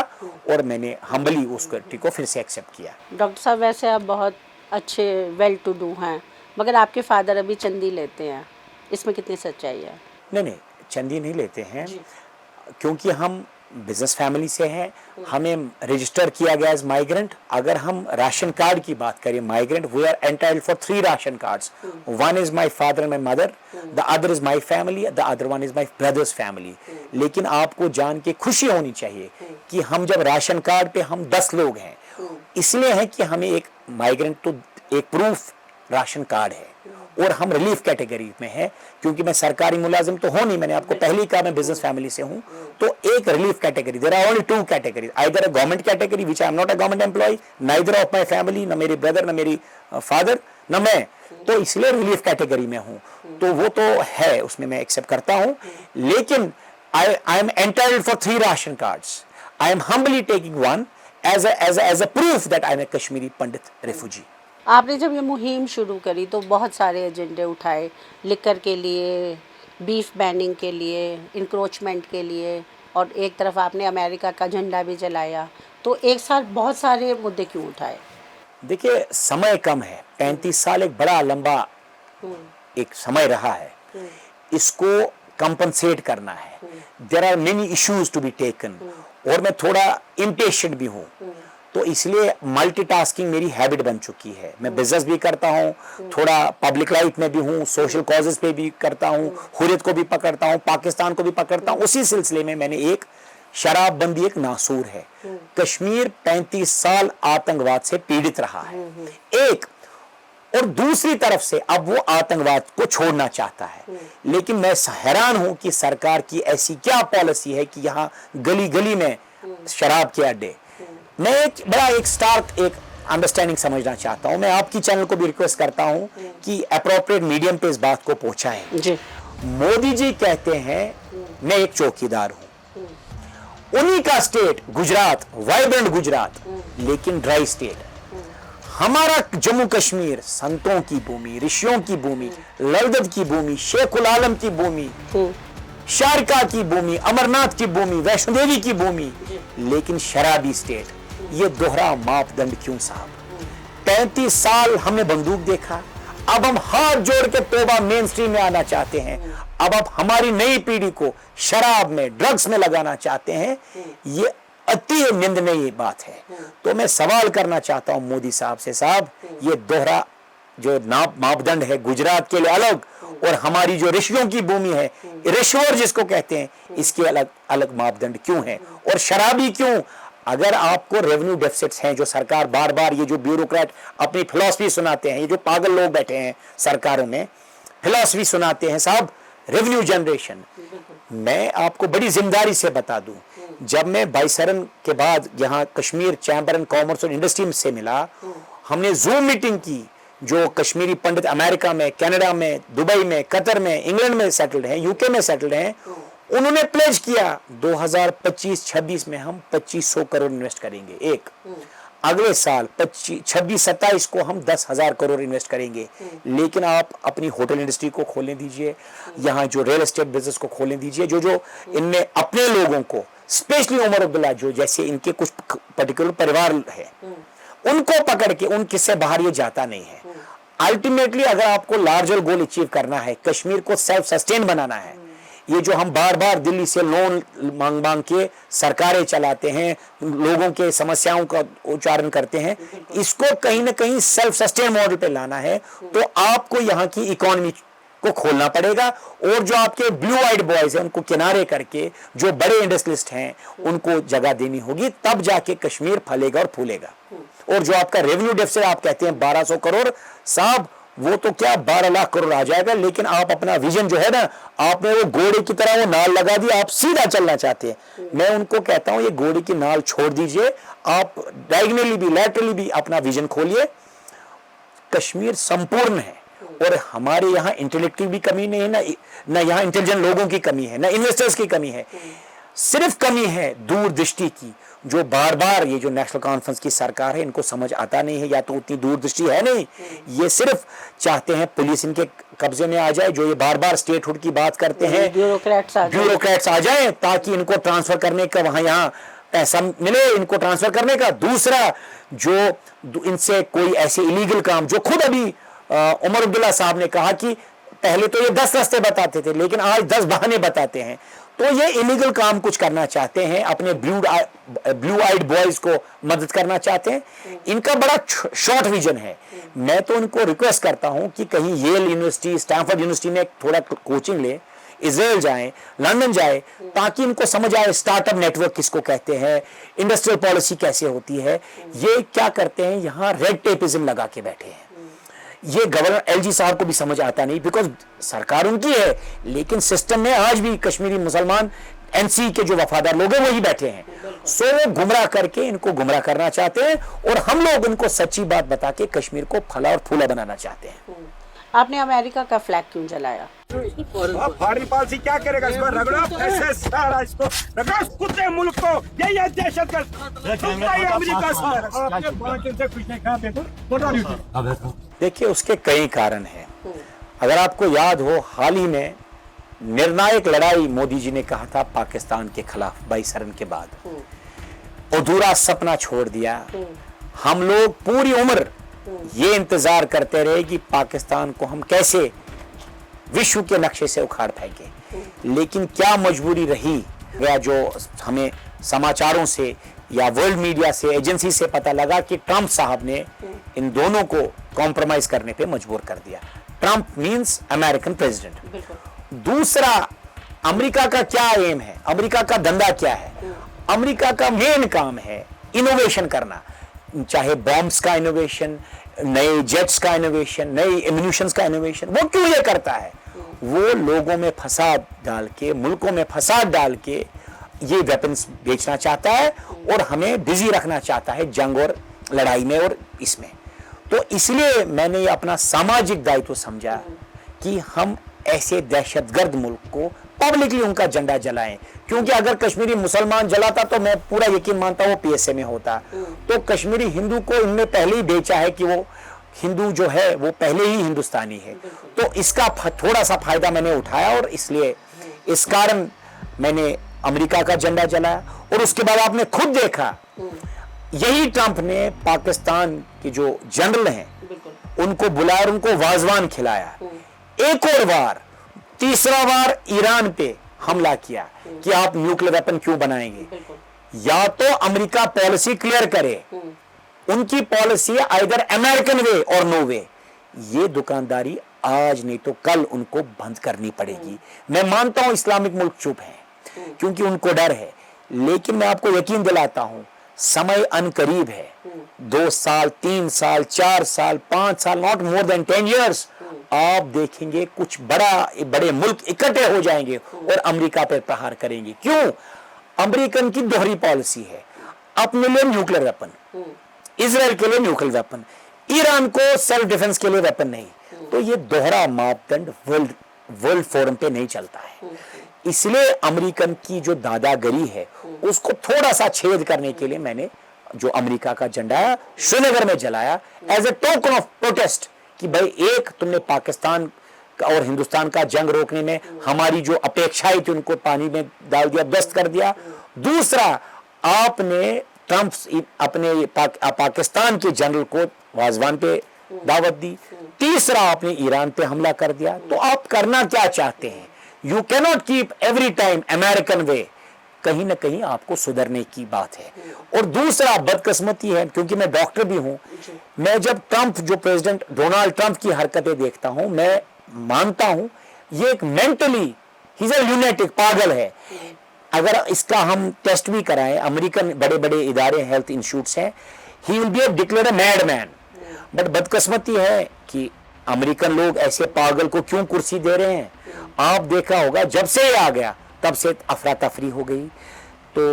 और मैंने हम्बली उस सिक्योरिटी को फिर से एक्सेप्ट किया।
डॉक्टर साहब, वैसे आप बहुत अच्छे वेल टू डू हैं, मगर आपके फादर अभी चंदी लेते हैं, इसमें कितनी सच्चाई है?
नहीं, चंदी नहीं लेते हैं, क्योंकि हम बिजनेस फैमिली से हैं। हमें रजिस्टर किया गया एज माइग्रेंट। अगर हम राशन कार्ड की बात करें, migrant, we are entitled for 3 ration cards. One is my father and my mother, the other is my family, the other one is my brother's family. लेकिन आपको जान के खुशी होनी चाहिए कि हम जब राशन कार्ड पे हम 10 लोग हैं, इसलिए है कि हमें एक माइग्रेंट तो एक प्रूफ राशन कार्ड है और हम रिलीफ कैटेगरी में है, क्योंकि मैं सरकारी मुलाजिम तो हूं नहीं। मैंने आपको पहले ही कहा मैं बिजनेस फैमिली से हूं। तो एक relief category, there are only 2 categories, either a government category which I am not a government employ, neither of my family, न मेरे ब्रदर, न मेरी फादर, न मैं। तो इसलिए रिलीफ कैटेगरी में हूं। तो वो तो है, उसमें मैं एक्सेप्ट करता हूं। लेकिन I am entitled for 3 ration cards. I am humbly taking one as a proof that I am a Kashmiri Pandit refugee.
आपने जब ये मुहिम शुरू करी तो बहुत सारे एजेंडे उठाए, लिकर के लिए, बीफ बैनिंग के लिए, इंक्रोचमेंट के लिए, और एक तरफ आपने अमेरिका का झंडा भी जलाया। तो एक साथ बहुत सारे मुद्दे क्यों उठाए?
देखिए, समय कम है। 35 साल एक बड़ा लंबा एक समय रहा है। इसको कंपनसेट करना है। There are many issues to be taken, और मैं थोड़ा इम्पेशेंट भी हूँ। तो इसलिए मल्टीटास्किंग मेरी हैबिट बन चुकी है। मैं बिजनेस भी करता हूँ, थोड़ा पब्लिक लाइफ में भी हूँ, सोशल कॉजेस पे भी करता हूँ, हुर्रियत को भी पकड़ता हूँ, पाकिस्तान को भी पकड़ता हूँ। उसी सिलसिले में मैंने एक शराबबंदी एक नासूर है। कश्मीर 35 साल आतंकवाद से पीड़ित रहा है, एक, और दूसरी तरफ से अब वो आतंकवाद को छोड़ना चाहता है। लेकिन मैं हैरान हूं कि सरकार की ऐसी क्या पॉलिसी है कि यहाँ गली गली में शराब के अड्डे। मैं एक स्टार्क एक अंडरस्टैंडिंग समझना चाहता हूं। मैं आपकी चैनल को भी रिक्वेस्ट करता हूं कि अप्रोप्रिएट मीडियम पे इस बात को पहुंचाएं।
जी।
मोदी जी कहते हैं मैं एक चौकीदार हूं, उन्हीं का स्टेट गुजरात, वाइब्रेंट गुजरात, लेकिन ड्राई स्टेट। हमारा जम्मू कश्मीर संतों की भूमि, ऋषियों की भूमि, ललदत की भूमि, शेख उल आलम की भूमि, शारका की भूमि, अमरनाथ की भूमि, वैष्णो देवी की भूमि, लेकिन शराबी स्टेट। ये दोहरा मापदंड क्यों साहब? 35 साल हमने बंदूक देखा, अब हम हाथ जोड़ के तौबा मेन स्ट्रीम में आना चाहते हैं। अब आप हमारी नई पीढ़ी को शराब में, ड्रग्स में लगाना चाहते हैं। ये अति निंदनीय बात है। तो मैं सवाल करना चाहता हूं मोदी साहब से, साहब ये दोहरा जो मापदंड है, गुजरात के लिए अलग और हमारी जो ऋषियों की भूमि है, ऋषिवर जिसको कहते हैं, इसके अलग अलग मापदंड क्यों है? और शराबी क्यों? अगर आपको रेवेन्यू डेफिसिट्स हैं, जो सरकार बार बार, ये जो ब्यूरोक्रेट अपनी फिलॉसफी सुनाते हैं, ये जो पागल लोग बैठे हैं सरकारों में, फिलॉसफी सुनाते हैं, साहब रेवेन्यू जनरेशन। मैं आपको बड़ी जिम्मेदारी से बता दूं, जब मैं बाइसरन के बाद यहाँ कश्मीर चैम्बर एंड कॉमर्स और इंडस्ट्री से मिला, हमने जूम मीटिंग की। जो कश्मीरी पंडित अमेरिका में, कनाडा में, दुबई में, कतर में, इंग्लैंड में सेटल्ड हैं, यूके में सेटल्ड हैं, उन्होंने प्लेज किया 2025-26 में हम 2500 करोड़ इन्वेस्ट करेंगे। एक अगले साल 26-27 को हम 10,000 करोड़ इन्वेस्ट करेंगे। लेकिन आप अपनी होटल इंडस्ट्री को खोलने दीजिए, यहाँ जो रियल एस्टेट बिजनेस को खोलने दीजिए, जो जो इनमें अपने लोगों को, स्पेशली उमर अब्दुल्ला, जो जैसे इनके कुछ पर्टिकुलर परिवार है, उनको पकड़ के उनके से बाहर ये जाता नहीं है। अल्टीमेटली अगर आपको लार्जर गोल अचीव करना है, कश्मीर को सेल्फ सस्टेन बनाना है, ये जो हम बार बार दिल्ली से लोन मांग मांग के सरकारें चलाते हैं, लोगों के समस्याओं का उच्चारण करते हैं, इसको कहीं ना कहीं सेल्फ सस्टेन मॉडल पे लाना है, तो आपको यहाँ की इकोनॉमी को खोलना पड़ेगा। और जो आपके ब्लू आइड बॉयज हैं उनको किनारे करके जो बड़े इंडस्ट्रियलिस्ट हैं उनको जगह देनी होगी, तब जाके कश्मीर फलेगा और फूलेगा। और जो आपका रेवेन्यू डेफिसिट आप कहते हैं 1200 करोड़, साहब वो तो क्या 12 लाख करोड़ आ जाएगा। लेकिन आप अपना विजन जो है ना, आपने वो घोड़े की तरह वो नाल लगा दी, आप सीधा चलना चाहते हैं। मैं उनको कहता हूं ये घोड़े की नाल छोड़ दीजिए, आप डायगोनली भी लैटरली भी अपना विजन खोलिए। कश्मीर संपूर्ण है और हमारे यहाँ इंटेलेक्ट की भी कमी नहीं है, ना यहाँ इंटेलिजेंट लोगों की कमी है, ना इन्वेस्टर्स की कमी है, सिर्फ कमी है दूरदृष्टि की, जो बार बार ये जो नेशनल कॉन्फ्रेंस की सरकार है इनको समझ आता नहीं है, या तो उतनी दूरदृष्टि है नहीं, ये सिर्फ चाहते हैं पुलिस इनके कब्जे में आ जाए, जो ये बार बार स्टेटहुड की बात करते हैं, ब्यूरोक्रेट्स आ जाए ताकि इनको ट्रांसफर करने का वहां यहाँ पैसा मिले, इनको ट्रांसफर करने का। दूसरा, जो इनसे कोई ऐसे इलीगल काम, जो खुद अभी उमर अब्दुल्ला साहब ने कहा कि पहले तो ये 10 रास्ते बताते थे लेकिन आज 10 बहाने बताते हैं, तो ये इलीगल काम कुछ करना चाहते हैं, अपने ब्लू आइड बॉयज को मदद करना चाहते हैं। इनका बड़ा शॉर्ट विजन है। मैं तो उनको रिक्वेस्ट करता हूं कि कहीं येल यूनिवर्सिटी, स्टैनफोर्ड यूनिवर्सिटी में थोड़ा कोचिंग ले, इजराइल जाएं, लंदन जाए, ताकि इनको समझ आए स्टार्टअप नेटवर्क किसको कहते हैं, इंडस्ट्रियल पॉलिसी कैसे होती है। ये क्या करते हैं, यहाँ रेड टेपिज्म लगा के बैठे हैं। ये गवर्नर एलजी साहब को भी समझ आता नहीं, बिकॉज सरकार उनकी है, लेकिन सिस्टम में आज भी कश्मीरी मुसलमान एनसी के जो वफादार लोग हैं वही बैठे हैं। सो वो गुमराह करके इनको गुमराह करना चाहते हैं और हम लोग उनको सच्ची बात बता के कश्मीर को फला और फूला बनाना चाहते हैं।
आपने अमेरिका का फ्लैग क्यों जलाया?
फॉरेन पॉलिसी क्या करेगा? इसको रगड़ो, ऐसे सारा इसको रगड़ो, कुत्ते मुल्क को, ये दहशतगर्द अमेरिका।
देखिए, उसके कई कारण हैं। अगर आपको याद हो, हाल ही में निर्णायक लड़ाई मोदी जी ने कहा था पाकिस्तान के खिलाफ 22 रन के बाद, अधूरा सपना छोड़ दिया। हम लोग पूरी उम्र ये इंतजार करते रहे कि पाकिस्तान को हम कैसे विश्व के नक्शे से उखाड़ फेंके। लेकिन क्या मजबूरी रही, या जो हमें समाचारों से या वर्ल्ड मीडिया से, एजेंसी से पता लगा कि ट्रंप साहब ने इन दोनों को कॉम्प्रोमाइज करने पे मजबूर कर दिया। Trump means American president. दूसरा, अमेरिका का क्या एम है, अमेरिका का धंधा क्या है? अमेरिका का मेन काम है इनोवेशन करना, चाहे बॉम्ब्स का इनोवेशन, नए जेट्स का इनोवेशन, नए एम्यूनिशंस का इनोवेशन। वो क्यों ये करता है? वो लोगों में फसाद डाल के, मुल्कों में फसाद डाल के ये वेपन्स बेचना चाहता है और हमें बिजी रखना चाहता है जंग और लड़ाई में और इसमें। तो इसलिए मैंने ये अपना सामाजिक दायित्व समझा कि हम ऐसे दहशतगर्द मुल्क को पब्लिकली उनका झंडा जलाएं, क्योंकि अगर कश्मीरी मुसलमान जलाता तो मैं पूरा यकीन मानता हूं वो पीएसए में होता। तो कश्मीरी हिंदू को इनने पहले ही बेचा है कि वो हिंदू जो है वो पहले ही हिंदुस्तानी है। तो इसका थोड़ा सा फायदा मैंने उठाया और इसलिए इस कारण मैंने अमेरिका का झंडा जलाया। और उसके बाद आपने खुद देखा, यही ट्रंप ने पाकिस्तान के जो जनरल हैं उनको बुलाया और उनको वाजवान खिलाया। एक और बार, तीसरा बार ईरान पे हमला किया कि आप न्यूक्लियर वेपन क्यों बनाएंगे। या तो अमेरिका पॉलिसी क्लियर करे, उनकी पॉलिसी आइदर अमेरिकन वे और नो वे। ये दुकानदारी आज नहीं तो कल उनको बंद करनी पड़ेगी। मैं मानता हूं इस्लामिक मुल्क चुप हैं क्योंकि उनको डर है, लेकिन मैं आपको यकीन दिलाता हूं समय अनकरीब है। 2 साल, 3 साल, 4 साल, 5 साल, नॉट मोर देन 10 years, आप देखेंगे कुछ बड़े मुल्क इकट्ठे हो जाएंगे और अमेरिका पे प्रहार करेंगे। क्यों? अमेरिकन की दोहरी पॉलिसी है, अपने लिए न्यूक्लियर वेपन, इजराइल के लिए न्यूक्लियर वेपन, ईरान को सेल्फ डिफेंस के लिए वेपन नहीं। तो ये दोहरा मापदंड वर्ल्ड फोरम पे नहीं चलता है। इसलिए अमेरिकन की जो दादागिरी है उसको थोड़ा सा छेद करने के लिए मैंने जो अमेरिका का झंडा श्रीनगर में जलाया as a token of protest कि भाई एक तुमने पाकिस्तान और हिंदुस्तान का जंग रोकने में हमारी जो अपेक्षाएं थी उनको पानी में डाल दिया, ध्वस्त कर दिया। दूसरा, आपने ट्रंप अपने पाकिस्तान के जनरल को वाजवान पे दावत दी। तीसरा, आपने ईरान पे हमला कर दिया। तो आप करना क्या चाहते हैं? You cannot keep every time American way. कहीं ना कहीं आपको सुधरने की बात है। और दूसरा, बदकिस्मती है क्योंकि मैं डॉक्टर भी हूं, मैं जब ट्रंप जो प्रेसिडेंट डोनाल्ड ट्रंप की हरकतें देखता हूं, मैं मानता हूं ये एक mentally he is a lunatic, पागल है। अगर इसका हम टेस्ट भी कराएं, अमेरिकन बड़े बड़े इदारे हेल्थ इंस्टीट्यूट्स हैं, he will be declared a mad man. But बदकिस्मती है कि अमेरिकन लोग ऐसे पागल को क्यों कुर्सी दे रहे हैं। आप देखा होगा जब से ये आ गया तब से अफरा तफरी हो गई। तो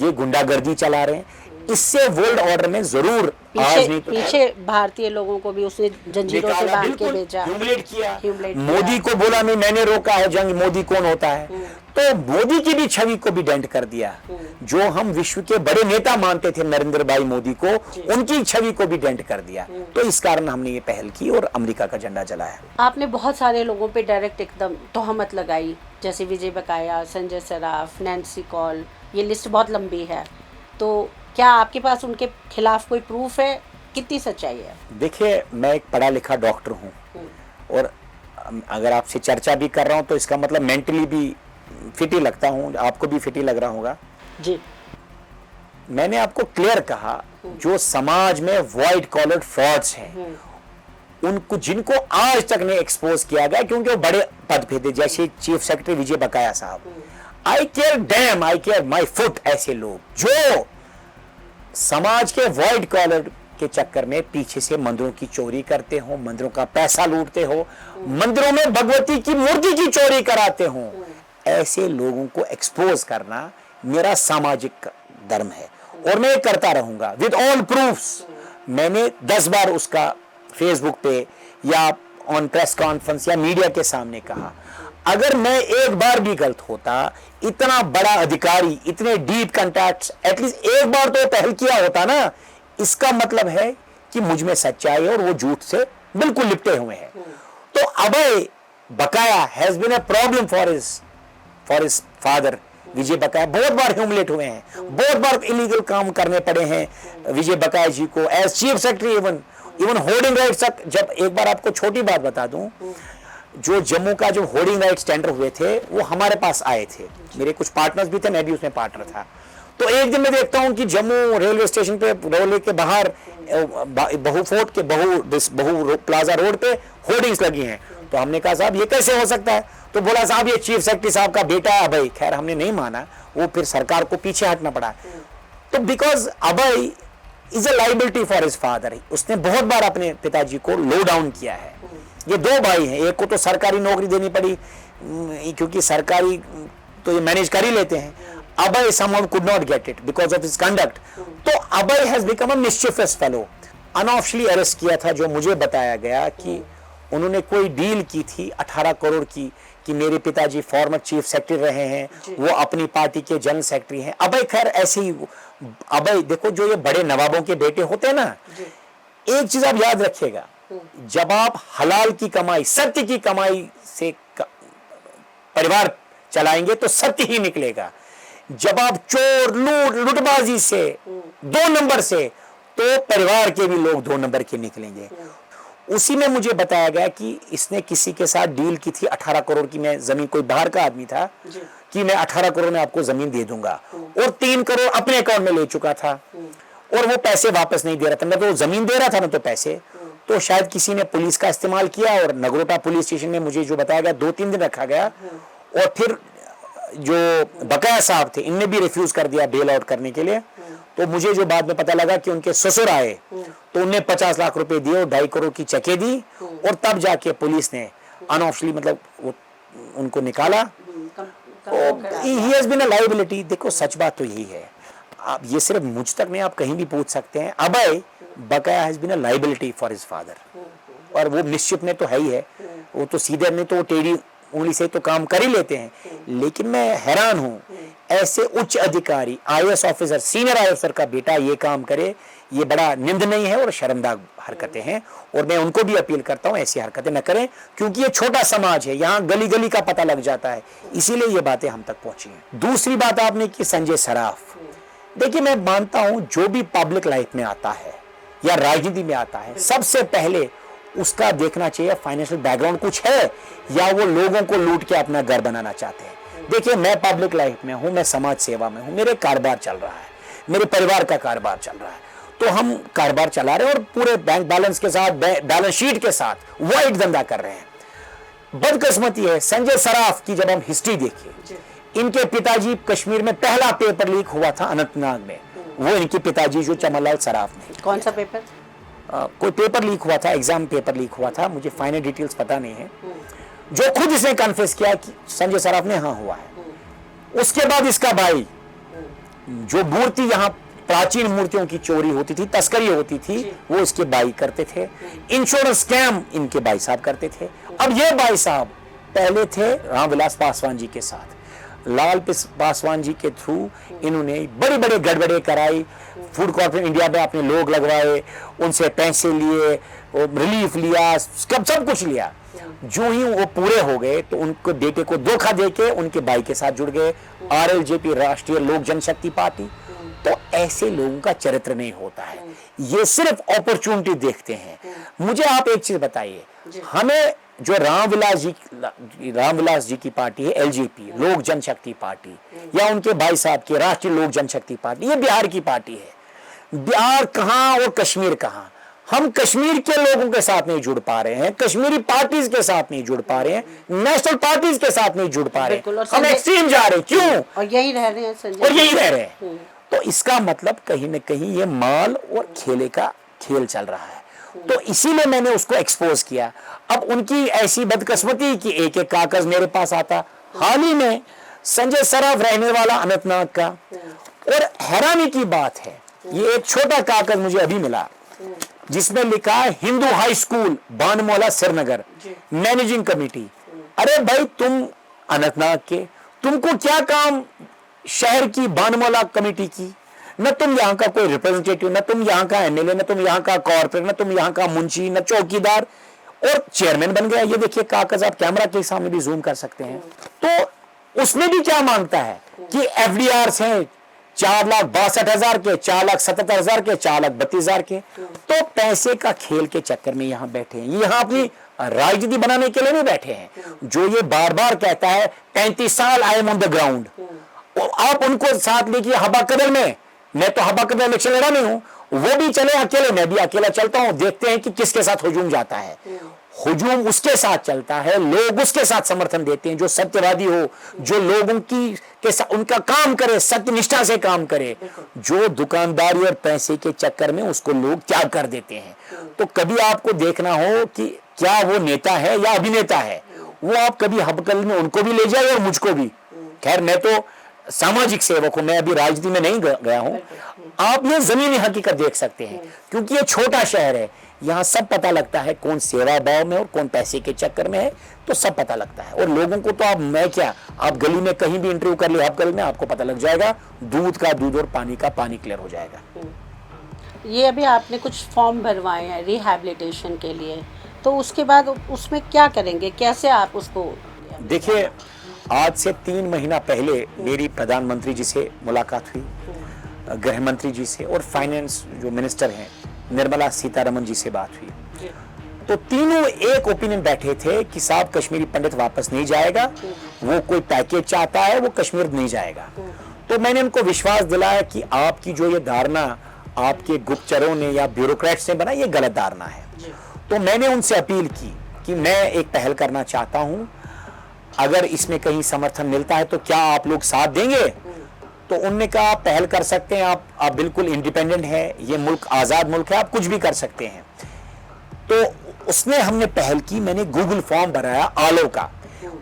ये गुंडागर्दी चला रहे हैं, इससे वर्ल्ड ऑर्डर में जरूर आज नहीं तो
पीछे भारतीय लोगों को भी उसने जंजीरों से बांध के भेजा,
ह्यूमिलेट किया।
ह्यूमिलेट
मोदी को बोला नहीं, मैंने रोका है जंग, मोदी कौन होता है। तो मोदी की भी छवि को भी डेंट कर दिया। जो हम विश्व के बड़े नेता मानते थे नरेंद्र भाई मोदी को, उनकी छवि को भी डेंट कर दिया। तो इस कारण हमने ये पहल की और अमेरिका का झंडा जलाया।
आपने बहुत सारे लोगों पे डायरेक्ट एकदम तोहमत लगाई, जैसे विजय बकाया, संजय सराफ, नैन्सी कॉल, ये लिस्ट बहुत लंबी है। तो क्या आपके पास उनके खिलाफ कोई प्रूफ है? कितनी सच्चाई है?
देखिए, मैं एक पढ़ा लिखा डॉक्टर हूँ और अगर आपसे चर्चा भी कर रहा हूँ तो इसका मतलब मेंटली भी फिट ही लगता हूँ, आपको भी फिट ही लग रहा होगा
जी।
मैंने आपको क्लियर कहा, जो समाज में व्हाइट कॉलर फ्रॉड्स हैं उनको, जिनको आज तक नहीं एक्सपोज किया गया क्योंकि वो बड़े पद पे थे, जैसे चीफ सेक्रेटरी विजय बकाया साहब, आई केयर माई फुट। ऐसे लोग जो समाज के व्हाइट कॉलर के चक्कर में पीछे से मंदिरों की चोरी करते हो, मंदिरों का पैसा लूटते हो, मंदिरों में भगवती की मूर्ति की चोरी कराते हो, ऐसे लोगों को एक्सपोज करना मेरा सामाजिक धर्म है और मैं करता रहूंगा विद ऑल प्रूफ्स। मैंने 10 बार उसका फेसबुक पे या ऑन प्रेस कॉन्फ्रेंस या मीडिया के सामने कहा। अगर मैं एक बार भी गलत होता, इतना बड़ा अधिकारी, इतने डीप कॉन्टैक्ट्स, एटलीस्ट एक बार तो पहल किया होता ना, इसका मतलब है कि मुझ में सच्चाई है और वो झूठ से बिल्कुल लिपटे हुए हैं। तो Abhay Bakaya has been a problem for his father Vijay Bakaya. बहुत बार ह्यूमिलेट हुए हैं, बहुत बार इलीगल काम करने पड़े हैं विजय बकाया जी को as chief secretary. Even hoarding rights तक, जब एक बार आपको छोटी बात बता दूं, जो जम्मू का जो होर्डिंग राइट्स टेंडर हुए थे वो हमारे पास आए थे, मेरे कुछ पार्टनर्स भी थे, मैं भी उसमें पार्टनर था। तो एक दिन मैं देखता हूं कि जम्मू रेलवे स्टेशन पे, रेलवे के बाहर बहु फोर्ट के बहु प्लाजा रोड पे होर्डिंग्स लगी हैं। तो हमने कहा साहब ये कैसे हो सकता है? तो बोला साहब ये चीफ सेक्रेटरी साहब का बेटा है अभय। खैर हमने नहीं माना, वो फिर सरकार को पीछे हटना पड़ा। तो because Abhay is a liability for his father, उसने बहुत बार अपने पिताजी को लो डाउन किया है। ये 2 भाई हैं, एक को तो सरकारी नौकरी देनी पड़ी क्योंकि सरकारी तो ये मैनेज कर ही लेते हैं। अभय somehow could not get it because of his conduct. तो अभय has become a mischievous fellow. Unofficially arrest किया था, जो मुझे बताया गया कि उन्होंने कोई डील की थी 18 करोड़ की, कि मेरे पिताजी फॉर्मर चीफ सेक्रेटरी रहे हैं, वो अपनी पार्टी के जनरल सेक्रेटरी हैं। अभय खैर ऐसे ही, अभय देखो जो ये बड़े नवाबों के बेटे होते हैं ना, एक चीज आप याद रखिएगा, जब आप हलाल की कमाई, सत्य की कमाई से परिवार चलाएंगे तो सत्य ही निकलेगा। जब आप चोर, लूटबाजी से 2 नंबर से, तो परिवार के भी लोग 2 नंबर के निकलेंगे। उसी में मुझे बताया गया कि इसने किसी के साथ डील की थी 18 करोड़ की, मैं जमीन, कोई बाहर का आदमी था, कि मैं 18 करोड़ में आपको जमीन दे दूंगा, और 3 करोड़ अपने अकाउंट में ले चुका था और वो पैसे वापस नहीं दे रहा था। मैं तो जमीन दे रहा था ना, तो पैसे तो शायद किसी ने पुलिस का इस्तेमाल किया और नगरोटा पुलिस स्टेशन में मुझे जो बताया गया 2-3 दिन रखा गया, और फिर जो बकाया साहब थे इनने भी रिफ्यूज कर दिया बेल आउट करने के लिए। तो मुझे जो बाद में पता लगा कि उनके ससुर आए तो उन्हें 50 लाख रुपए दिए और 2.5 करोड़ की चेकें दी और तब जाके पुलिस ने अनऑफिशियली मतलब उनको निकाला। He has been a liability. देखो सच बात तो यही है, आप ये सिर्फ मुझ तक नहीं, आप कहीं भी पूछ सकते हैं। Abhay Bakaya has been a liability for his father, और वो निश्चित में तो है ही है, वो तो सीधे नहीं तो वो टेढ़ी उंगली से तो काम कर ही लेते हैं। लेकिन मैं हैरान हूं ऐसे उच्च अधिकारी IAS officer, senior IAS officer का बेटा ये काम करे, ये बड़ा निंदनीय है और शर्मनाक हरकतें हैं। और मैं उनको भी अपील करता हूं ऐसी हरकतें न करें, क्योंकि ये छोटा समाज है, यहाँ गली गली का पता लग जाता है, इसीलिए ये बातें हम तक पहुंची हैं। दूसरी बात आपने की संजय सराफ। देखिए मैं मानता हूं जो भी पब्लिक लाइफ में आता है या राजनीति में आता है, सबसे पहले उसका देखना चाहिए फाइनेंशियल बैकग्राउंड कुछ है या वो लोगों को लूट के अपना घर बनाना चाहते हैं। देखिए मैं पब्लिक लाइफ में हूं, मैं समाज सेवा में हूं, मेरे कारोबार चल रहा है, मेरे परिवार का कारोबार चल रहा है, तो हम कारोबार चला रहे हैं और पूरे बैंक बैलेंस के साथ, बैलेंस शीट के साथ वाइट धंधा कर रहे हैं। बदकिस्मती है संजय सराफ की जब हम हिस्ट्री देखिए, इनके पिताजी कश्मीर में पहला पेपर लीक हुआ था अनंतनाग में, वो इनके पिताजी जो चमनलाल सराफ ने।
कौन सा पेपर?
कोई पेपर लीक हुआ था, एग्जाम पेपर लीक हुआ था, मुझे फाइनल डिटेल्स पता नहीं है, जो खुद इसने कन्फेस किया कि संजय सराफ ने हाँ हुआ है। उसके बाद इसका भाई, जो मूर्ति यहाँ प्राचीन मूर्तियों की चोरी होती थी, तस्करी होती थी, वो इसके भाई करते थे। इंश्योरेंस स्कैम इनके भाई साहब करते थे। अब ये भाई साहब पहले थे रामविलास पासवान जी के साथ, लाल पासवान जी के थ्रू इन्होंने बड़ी बड़ी गड़बड़े कराई, फूड कॉर्पोरेशन इंडिया में अपने लोग लगवाए, उनसे पैसे लिए, रिलीफ लिया, सब कुछ लिया। जो ही वो पूरे हो गए तो उनके बेटे को धोखा देके उनके भाई के साथ जुड़ गए आरएलजेपी, राष्ट्रीय लोक जनशक्ति पार्टी। तो ऐसे लोगों का चरित्र नहीं होता है, ये सिर्फ अपॉर्चुनिटी देखते हैं। मुझे आप एक चीज बताइए, हमें जो रामविलास जी की पार्टी है एलजेपी, लोक जनशक्ति पार्टी, या उनके भाई साहब की राष्ट्रीय लोक जनशक्ति पार्टी, ये बिहार की पार्टी है। बिहार कहां और कश्मीर कहां? हम कश्मीर के लोगों के साथ नहीं जुड़ पा रहे हैं, कश्मीरी पार्टीज के साथ नहीं जुड़ पा रहे हैं, नेशनल पार्टीज के साथ नहीं जुड़ पा रहे हैं, हम एक्सट्रीम जा रहे हैं। क्यों?
और यही रह रहे हैं संजय,
और यही रह रहे हैं। तो इसका मतलब कहीं ना कहीं ये माल और खेले का खेल चल रहा है। तो इसीलिए मैंने उसको एक्सपोज किया। अब उनकी ऐसी बदकिस्मती कि एक एक कागज मेरे पास आता। हाल ही में संजय सराफ रहने वाला अनंतनाग का, और हैरानी की बात है, ये एक छोटा कागज मुझे अभी मिला जिसमें लिखा है Hindu high school Banmaula Srinagar managing committee. अरे भाई तुम अनंतनाग के, तुमको क्या काम शहर की बानमौला कमेटी की? न तुम यहाँ का कोई रिप्रेजेंटेटिव, न तुम यहाँ का एमएलए, न तुम यहाँ का कॉर्पोरेट, न तुम यहाँ का मुंशी, न चौकीदार, और चेयरमैन बन गया। ये देखिए कागज, आप कैमरा के सामने भी जूम कर सकते हैं। तो उसमें भी क्या मांगता है कि एफडीआर हैं 4,62,000 के, 4,77,000 के, 4,32,000 के। तो पैसे का खेल के चक्कर में यहाँ बैठे हैं, यहाँ अपनी राजनीति बनाने के लिए नहीं बैठे हैं। जो ये बार बार कहता है 35 साल I am on the ground, आप उनको साथ लेके हवा कदल में, मैं तो हवा कदल इलेक्शन लड़ा नहीं हूं, वो भी चले अकेले, मैं भी अकेला चलता हूं, देखते हैं कि किसके साथ हुजूम जाता है। हुजूम उसके साथ चलता है, लोग उसके साथ समर्थन देते हैं जो सत्यवादी हो, जो लोगों की के साथ उनका काम करे, सत्यनिष्ठा से काम करे। जो दुकानदारी और पैसे के चक्कर में उसको लोग त्याग कर देते हैं। तो कभी आपको देखना हो कि क्या वो नेता है या अभिनेता है, वो आप कभी हबकल में उनको भी ले जाए और मुझको भी। खैर मैं तो सामाजिक सेवक हूं, मैं अभी राजनीति में नहीं गया हूं। आप ये जमीनी हकीकत देख सकते हैं, क्योंकि ये छोटा शहर है, यहाँ सब पता लगता है कौन सेवा भाव में और कौन पैसे के चक्कर में है, तो सब पता लगता है। और लोगों को तो आप, मैं क्या, आप गली में कहीं भी इंटरव्यू कर ले हबकल में, आपको पता लग जाएगा, दूध का दूध और पानी का पानी क्लियर हो जाएगा।
ये अभी आपने कुछ फॉर्म भरवाए हैं रिहैबिलिटेशन के लिए, तो उसके बाद उसमें क्या करेंगे, कैसे आप उसको?
देखिए आज से 3 महीना पहले मेरी प्रधानमंत्री जी से मुलाकात हुई, गृह मंत्री जी से, और फाइनेंस जो मिनिस्टर हैं निर्मला सीतारमन जी से बात हुई। तो तीनों एक ओपिनियन बैठे थे कि साहब कश्मीरी पंडित वापस नहीं जाएगा, वो कोई पैकेज चाहता है, वो कश्मीर नहीं जाएगा। तो मैंने उनको विश्वास दिलाया कि आपकी जो ये धारणा आपके गुप्तचरों ने या ब्यूरोक्रेट्स ने बनाई, ये गलत धारणा है। तो मैंने उनसे अपील की कि मैं एक पहल करना चाहता हूं, अगर इसमें कहीं समर्थन मिलता है तो क्या आप लोग साथ देंगे? तो उनने कहा आप पहल कर सकते हैं, आप बिल्कुल इंडिपेंडेंट है, ये मुल्क आज़ाद मुल्क है, आप कुछ भी कर सकते हैं। तो उसने हमने पहल की, मैंने गूगल फॉर्म भराया आलो का।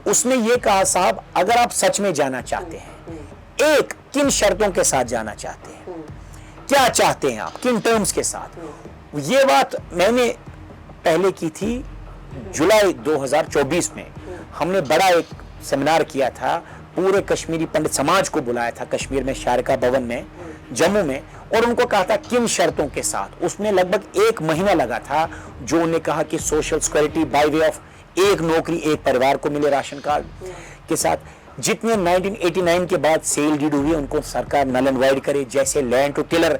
उसने ये कहा साहब अगर आप सच में जाना चाहते हैं, एक किन शर्तों के साथ जाना चाहते हैं, क्या चाहते हैं आप, किन टर्म्स के साथ। ये बात मैंने पहले की थी जुलाई 2024 में। हमने बड़ा एक सेमिनार किया था, पूरे कश्मीरी पंडित समाज को बुलाया था कश्मीर में शारका भवन में जम्मू में, और उनको कहा था किन शर्तों के साथ। उसमें लगभग 1 महीना लगा था, जो उन्होंने कहा कि social security by way of एक नौकरी एक परिवार को मिले राशन कार्ड के साथ, जितने 1989 के बाद सेल डीड हुई उनको सरकार नल एंड वाइड करे, जैसे लैंड टू टिलर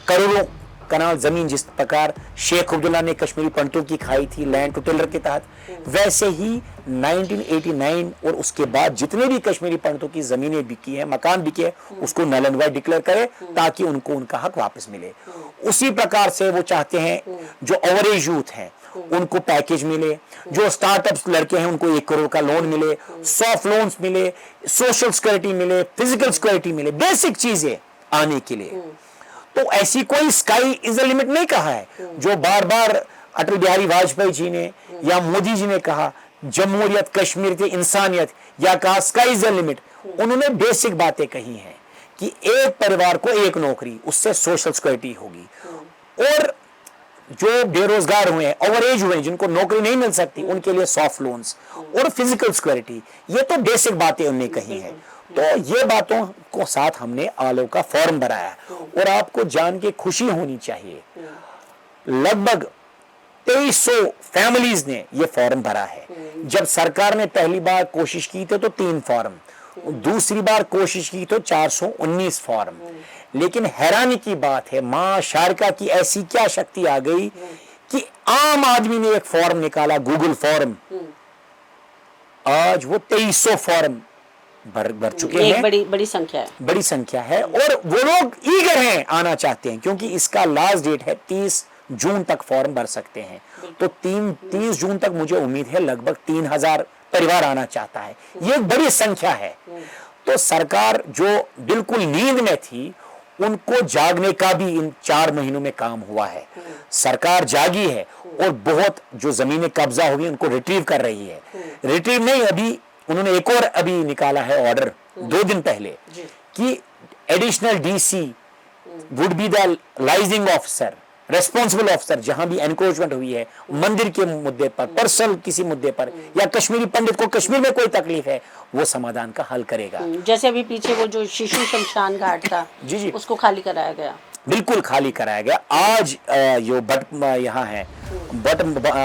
करोड़ों कनाल जमीन जिस प्रकार शेख अब्दुल्ला ने कश्मीरी पंडितों की खाई थी लैंड टू टिलर के तहत, वैसे ही 1989 और उसके बाद जितने भी कश्मीरी पंडितों की जमीनें बिकी है, मकान बिके है, उसको नल एंड वाइड डिक्लेयर करे ताकि उनको उनका हक वापस मिले। उसी प्रकार से वो चाहते हैं जो ओवरेज यूथ हैं उनको पैकेज मिले, जो स्टार्टअप्स लड़के हैं उनको 1 करोड़ का लोन मिले, सॉफ्ट लोन्स मिले, सोशल सिक्योरिटी मिले, फिजिकल सिक्योरिटी मिले, बेसिक चीजें आने के लिए। तो ऐसी कोई स्काई इज द लिमिट नहीं कहा है, जो बार बार अटल बिहारी वाजपेयी जी ने या मोदी जी ने कहा जमहूरियत कश्मीर की इंसानियत, या कहा स्काई इज द लिमिट। उन्होंने बेसिक बातें कही हैं कि एक परिवार को एक नौकरी, उससे सोशल सिक्योरिटी होगी, और जो बेरोजगार हुए हैं, ओवरेज हुए हैं, जिनको नौकरी नहीं मिल सकती, उनके लिए सॉफ्ट लोन्स और फिजिकल सिक्योरिटी। ये तो बेसिक बातें उन्होंने कही हैं। तो ये बातों को साथ हमने आलो का फॉर्म भराया, और आपको जान के खुशी होनी चाहिए लगभग 2300 फैमिलीज ने ये फॉर्म भरा है। जब सरकार ने पहली बार कोशिश की थी तो 3 फॉर्म, दूसरी बार कोशिश की तो 419 फॉर्म। लेकिन हैरानी की बात है, मां शारका की ऐसी क्या शक्ति आ गई कि आम आदमी ने एक फॉर्म निकाला, गूगल फॉर्म, आज वो 2300 फॉर्म भर चुके हैं।
बड़ी संख्या है,
बड़ी संख्या है, और वो लोग ईगर हैं, आना चाहते हैं, क्योंकि इसका लास्ट डेट है 30 जून तक फॉर्म भर सकते हैं। तो 30 जून तक मुझे उम्मीद है लगभग 3000 परिवार आना चाहता है। ये एक बड़ी संख्या है। तो सरकार जो बिल्कुल नींद में थी, उनको जागने का भी इन 4 महीनों में काम हुआ है। सरकार जागी है और बहुत जो जमीनें कब्जा हुई उनको रिट्रीव कर रही है। रिट्रीव नहीं, अभी उन्होंने एक और अभी निकाला है ऑर्डर 2 दिन पहले कि additional DC would be the liaising officer, responsible officer, जहां भी एनक्रोचमेंट हुई है मंदिर के मुद्दे पर, पर्सनल किसी मुद्दे पर, या कश्मीरी पंडित को कश्मीर में कोई तकलीफ है, वो समाधान का हल करेगा।
जैसे अभी पीछे वो जो शिशु शमशान घाट था,
जी
उसको खाली कराया गया,
बिल्कुल खाली कराया गया। आज जो बट यहाँ है, बट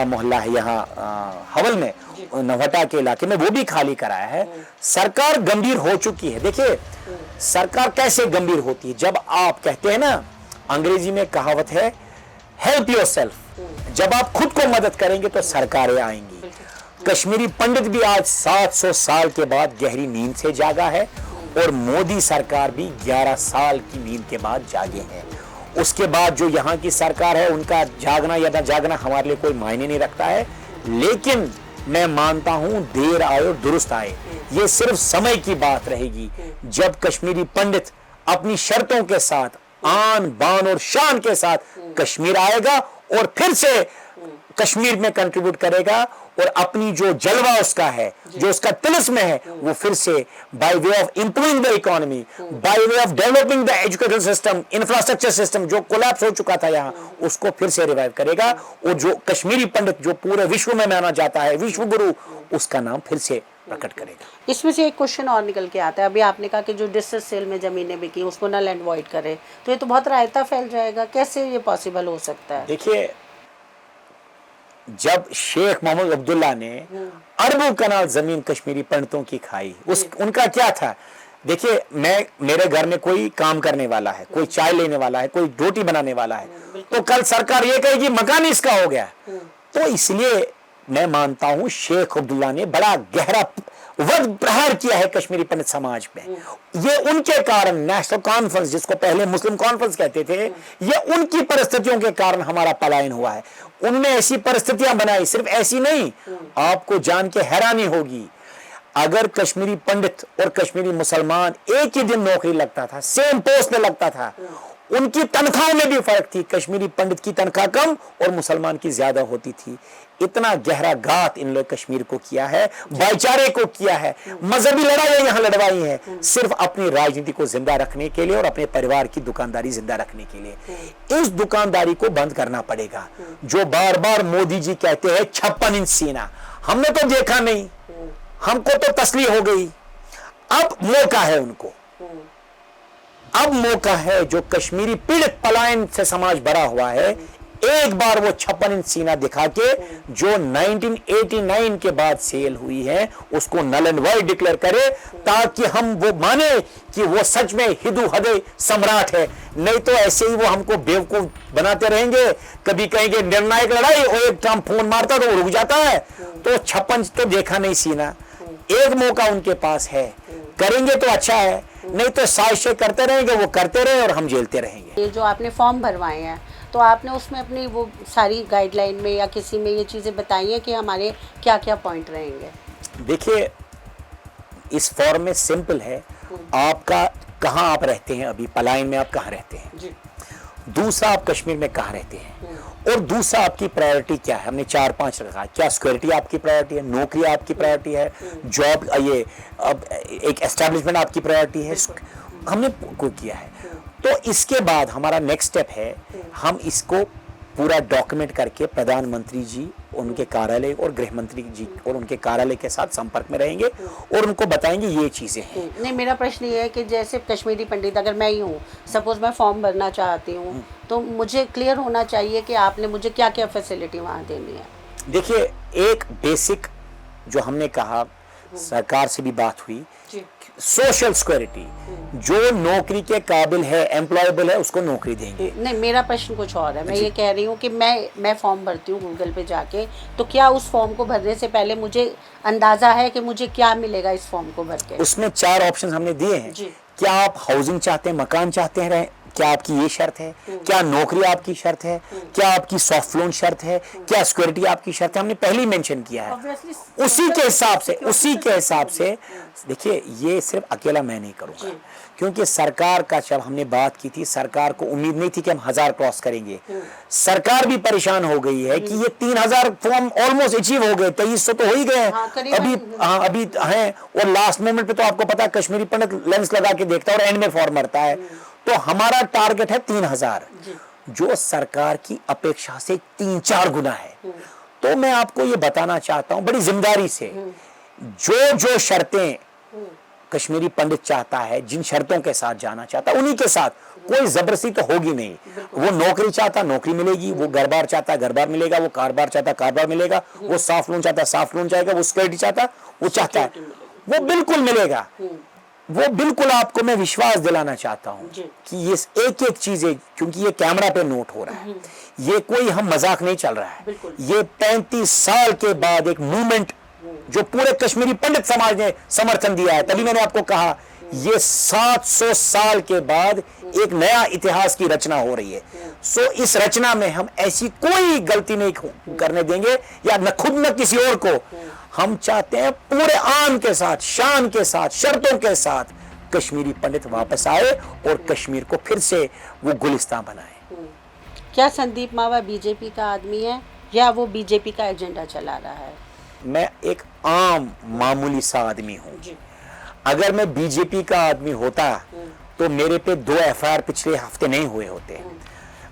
मोहल्ला है यहाँ हवल में, नवहटा के इलाके में, वो भी खाली कराया है। सरकार गंभीर हो चुकी है। देखिए सरकार कैसे गंभीर होती है, जब आप कहते हैं ना, अंग्रेजी में कहावत है हेल्प योरसेल्फ, जब आप खुद को मदद करेंगे तो सरकारें आएंगी। कश्मीरी पंडित भी आज 700 साल के बाद गहरी नींद से जागा है, और मोदी सरकार भी 11 साल की नींद के बाद जागे हैं। उसके बाद जो यहाँ की सरकार है, उनका जागना या ना जागना हमारे लिए कोई मायने नहीं रखता है। लेकिन मैं मानता हूं देर आए और दुरुस्त आए, ये सिर्फ समय की बात रहेगी, जब कश्मीरी पंडित अपनी शर्तों के साथ आन बान और शान के साथ कश्मीर आएगा और फिर से कश्मीर में कंट्रीब्यूट करेगा, और अपनी जो जलवा उसका है, जो उसका तिलिस्म है, वो फिर से by way of improving the economy, by way of developing the education system, infrastructure system जो कोलैप्स हो चुका था यहाँ, उसको फिर से रिवाइव करेगा। और जो कश्मीरी पंडित जो पूरे विश्व में माना जाता है, विश्व गुरु, उसका नाम फिर से प्रकट करेगा।
इसमें से एक क्वेश्चन और निकल के आता है, अभी आपने कहा कि जो डिस्ट्रेस सेल में जमीनें बिकी उसको नल एंड वॉइड करे, तो ये तो बहुत रायता फैल जाएगा, कैसे ये पॉसिबल हो सकता है?
देखिए, जब शेख मोहम्मद अब्दुल्ला ने अरबों कनाल जमीन कश्मीरी पंडितों की खाई, उनका क्या था? देखिए, मेरे घर में कोई काम करने वाला है, कोई चाय लेने वाला है, कोई रोटी बनाने वाला है, तो कल सरकार ये कहेगी मकान इसका हो गया। तो इसलिए मैं मानता हूं शेख अब्दुल्ला ने बड़ा गहरा वध प्रहार किया है कश्मीरी पंडित समाज में। ये उनके कारण नेशनल कॉन्फ्रेंस, जिसको पहले मुस्लिम कॉन्फ्रेंस कहते थे, ये उनकी परिस्थितियों के कारण हमारा पलायन हुआ है। उन्होंने ऐसी परिस्थितियां बनाई, सिर्फ ऐसी नहीं, आपको जान के हैरानी होगी, अगर कश्मीरी पंडित और कश्मीरी मुसलमान एक ही दिन नौकरी लगता था, सेम पोस्ट पे लगता था, उनकी तनख्वाह में भी फर्क थी। कश्मीरी पंडित की तनख्वाह कम और मुसलमान की ज्यादा होती थी। इतना गहरा घात इन लोग कश्मीर को किया है, भाईचारे को किया है, मजहबी लड़ाई यहां लड़वाई है, सिर्फ अपनी राजनीति को जिंदा रखने के लिए और अपने परिवार की दुकानदारी जिंदा रखने के लिए। इस दुकानदारी को बंद करना पड़ेगा। जो बार बार मोदी जी कहते हैं 56 इंच सीना, हमने तो देखा नहीं, हमको तो तसली हो गई। अब मौका है उनको, अब मौका है। जो कश्मीरी पीड़ित पलायन से समाज भरा हुआ है, एक बार वो 56 इंच सीना दिखा के जो 1989 के बाद सेल हुई है उसको नल एंड वाइड डिक्लेयर करे, ताकि हम वो माने कि वो सच में हिंदू हृदय सम्राट है। नहीं तो ऐसे ही वो हमको बेवकूफ बनाते रहेंगे। कभी कहेंगे निर्णायक लड़ाई और एक टाइम फोन मारता तो वो रुक जाता है। तो 56 तो देखा नहीं सीना। एक मौका उनके पास है, करेंगे तो अच्छा है, नहीं तो साजिशें करते रहेंगे, वो करते रहे और हम झेलते रहेंगे।
ये जो आपने फॉर्म भरवाए हैं, तो आपने उसमें अपनी वो सारी गाइडलाइन में या किसी में ये चीज़ें बताई हैं कि हमारे क्या क्या पॉइंट रहेंगे?
देखिए, इस फॉर्म में सिंपल है, आपका कहाँ आप रहते हैं, अभी पलायन में आप कहाँ रहते हैं
जी।
दूसरा, आप कश्मीर में कहाँ रहते हैं, और दूसरा आपकी प्रायोरिटी क्या है। हमने 4-5 रखा है। क्या सिक्योरिटी आपकी प्रायोरिटी है, नौकरी आपकी प्रायोरिटी है, जॉब, ये अब एक एस्टेब्लिशमेंट आपकी प्रायोरिटी है, हमने को किया है। तो इसके बाद हमारा नेक्स्ट स्टेप है, हम इसको पूरा डॉक्यूमेंट करके प्रधानमंत्री जी, उनके कार्यालय और गृह मंत्री जी और उनके कार्यालय के साथ संपर्क में रहेंगे और उनको बताएंगे ये चीजें हैं।
नहीं, मेरा प्रश्न ये है कि जैसे कश्मीरी पंडित अगर मैं ही हूँ, सपोज मैं फॉर्म भरना चाहती हूँ, तो मुझे क्लियर होना चाहिए कि आपने मुझे क्या क्या फैसिलिटी वहाँ देनी है।
देखिए, एक बेसिक जो हमने कहा, सरकार से भी बात हुई, सोशल सिक्योरिटी, जो नौकरी के काबिल है, एम्प्लॉयबल है, उसको नौकरी देंगे।
नहीं, मेरा प्रश्न कुछ और है। मैं ये कह रही हूँ कि मैं फॉर्म भरती हूँ गूगल पे जाके, तो क्या उस फॉर्म को भरने से पहले मुझे अंदाजा है कि मुझे क्या मिलेगा इस फॉर्म को भर के?
उसमें 4 ऑप्शन हमने दिए हैं। क्या आप हाउसिंग चाहते हैं, मकान चाहते हैं, क्या आपकी ये शर्त है, क्या नौकरी आपकी शर्त है, क्या आपकी सॉफ्ट लोन शर्त है, क्या सिक्योरिटी आपकी शर्त है, हमने पहले ही मेंशन किया है। उसी के हिसाब से देखिए, ये सिर्फ अकेला मैं नहीं करूंगा, क्योंकि सरकार का, जब हमने बात की थी, सरकार को उम्मीद नहीं थी कि हम 1000 क्रॉस करेंगे। सरकार भी परेशान हो गई है कि ये 3000 फॉर्म ऑलमोस्ट अचीव हो गए, 2300 तो हो ही गए अभी हैं। और लास्ट मोमेंट पे तो आपको पता है, कश्मीरी पंडित लेंस लगा के देखता है और एंड में फॉर्म भरता है। तो हमारा टारगेट है 3000, जो सरकार की अपेक्षा से 3-4 गुना है। तो मैं आपको ये बताना चाहता हूं बड़ी जिम्मेदारी से, जो शर्तें कश्मीरी पंडित चाहता है, जिन शर्तों के साथ जाना चाहता है, उन्हीं के साथ, कोई जबरदस्ती तो होगी नहीं। वो नौकरी चाहता, नौकरी मिलेगी, वो घर बार चाहता, घर बार मिलेगा, वो कार बार चाहता, कार बार मिलेगा, वो सॉफ्ट लोन चाहता, सॉफ्ट लोन चाहेगा, वो सिक्योरिटी चाहता, वो चाहता है, वो बिल्कुल मिलेगा। वो बिल्कुल आपको मैं विश्वास दिलाना चाहता हूं कि ये एक चीज है, क्योंकि ये कैमरा पे नोट हो रहा है, ये कोई हम मजाक नहीं चल रहा है। ये 35 साल के बाद एक मूवमेंट जो पूरे कश्मीरी पंडित समाज ने समर्थन दिया है, तभी मैंने आपको कहा ये 700 साल के बाद एक नया इतिहास की रचना हो रही है। सो इस रचना में हम ऐसी कोई गलती नहीं करने देंगे, या न खुद न किसी और को। हम चाहते हैं पूरे आन के साथ, शान के साथ, शर्तों के साथ कश्मीरी पंडित वापस आए और कश्मीर को फिर से वो गुलिस्तान बनाए।
क्या संदीप मावा बीजेपी का आदमी है या वो बीजेपी का एजेंडा चला रहा है?
मैं एक आम मामूली सा आदमी हूँ। अगर मैं बीजेपी का आदमी होता तो मेरे पे 2 FIR पिछले हफ्ते नहीं हुए होते।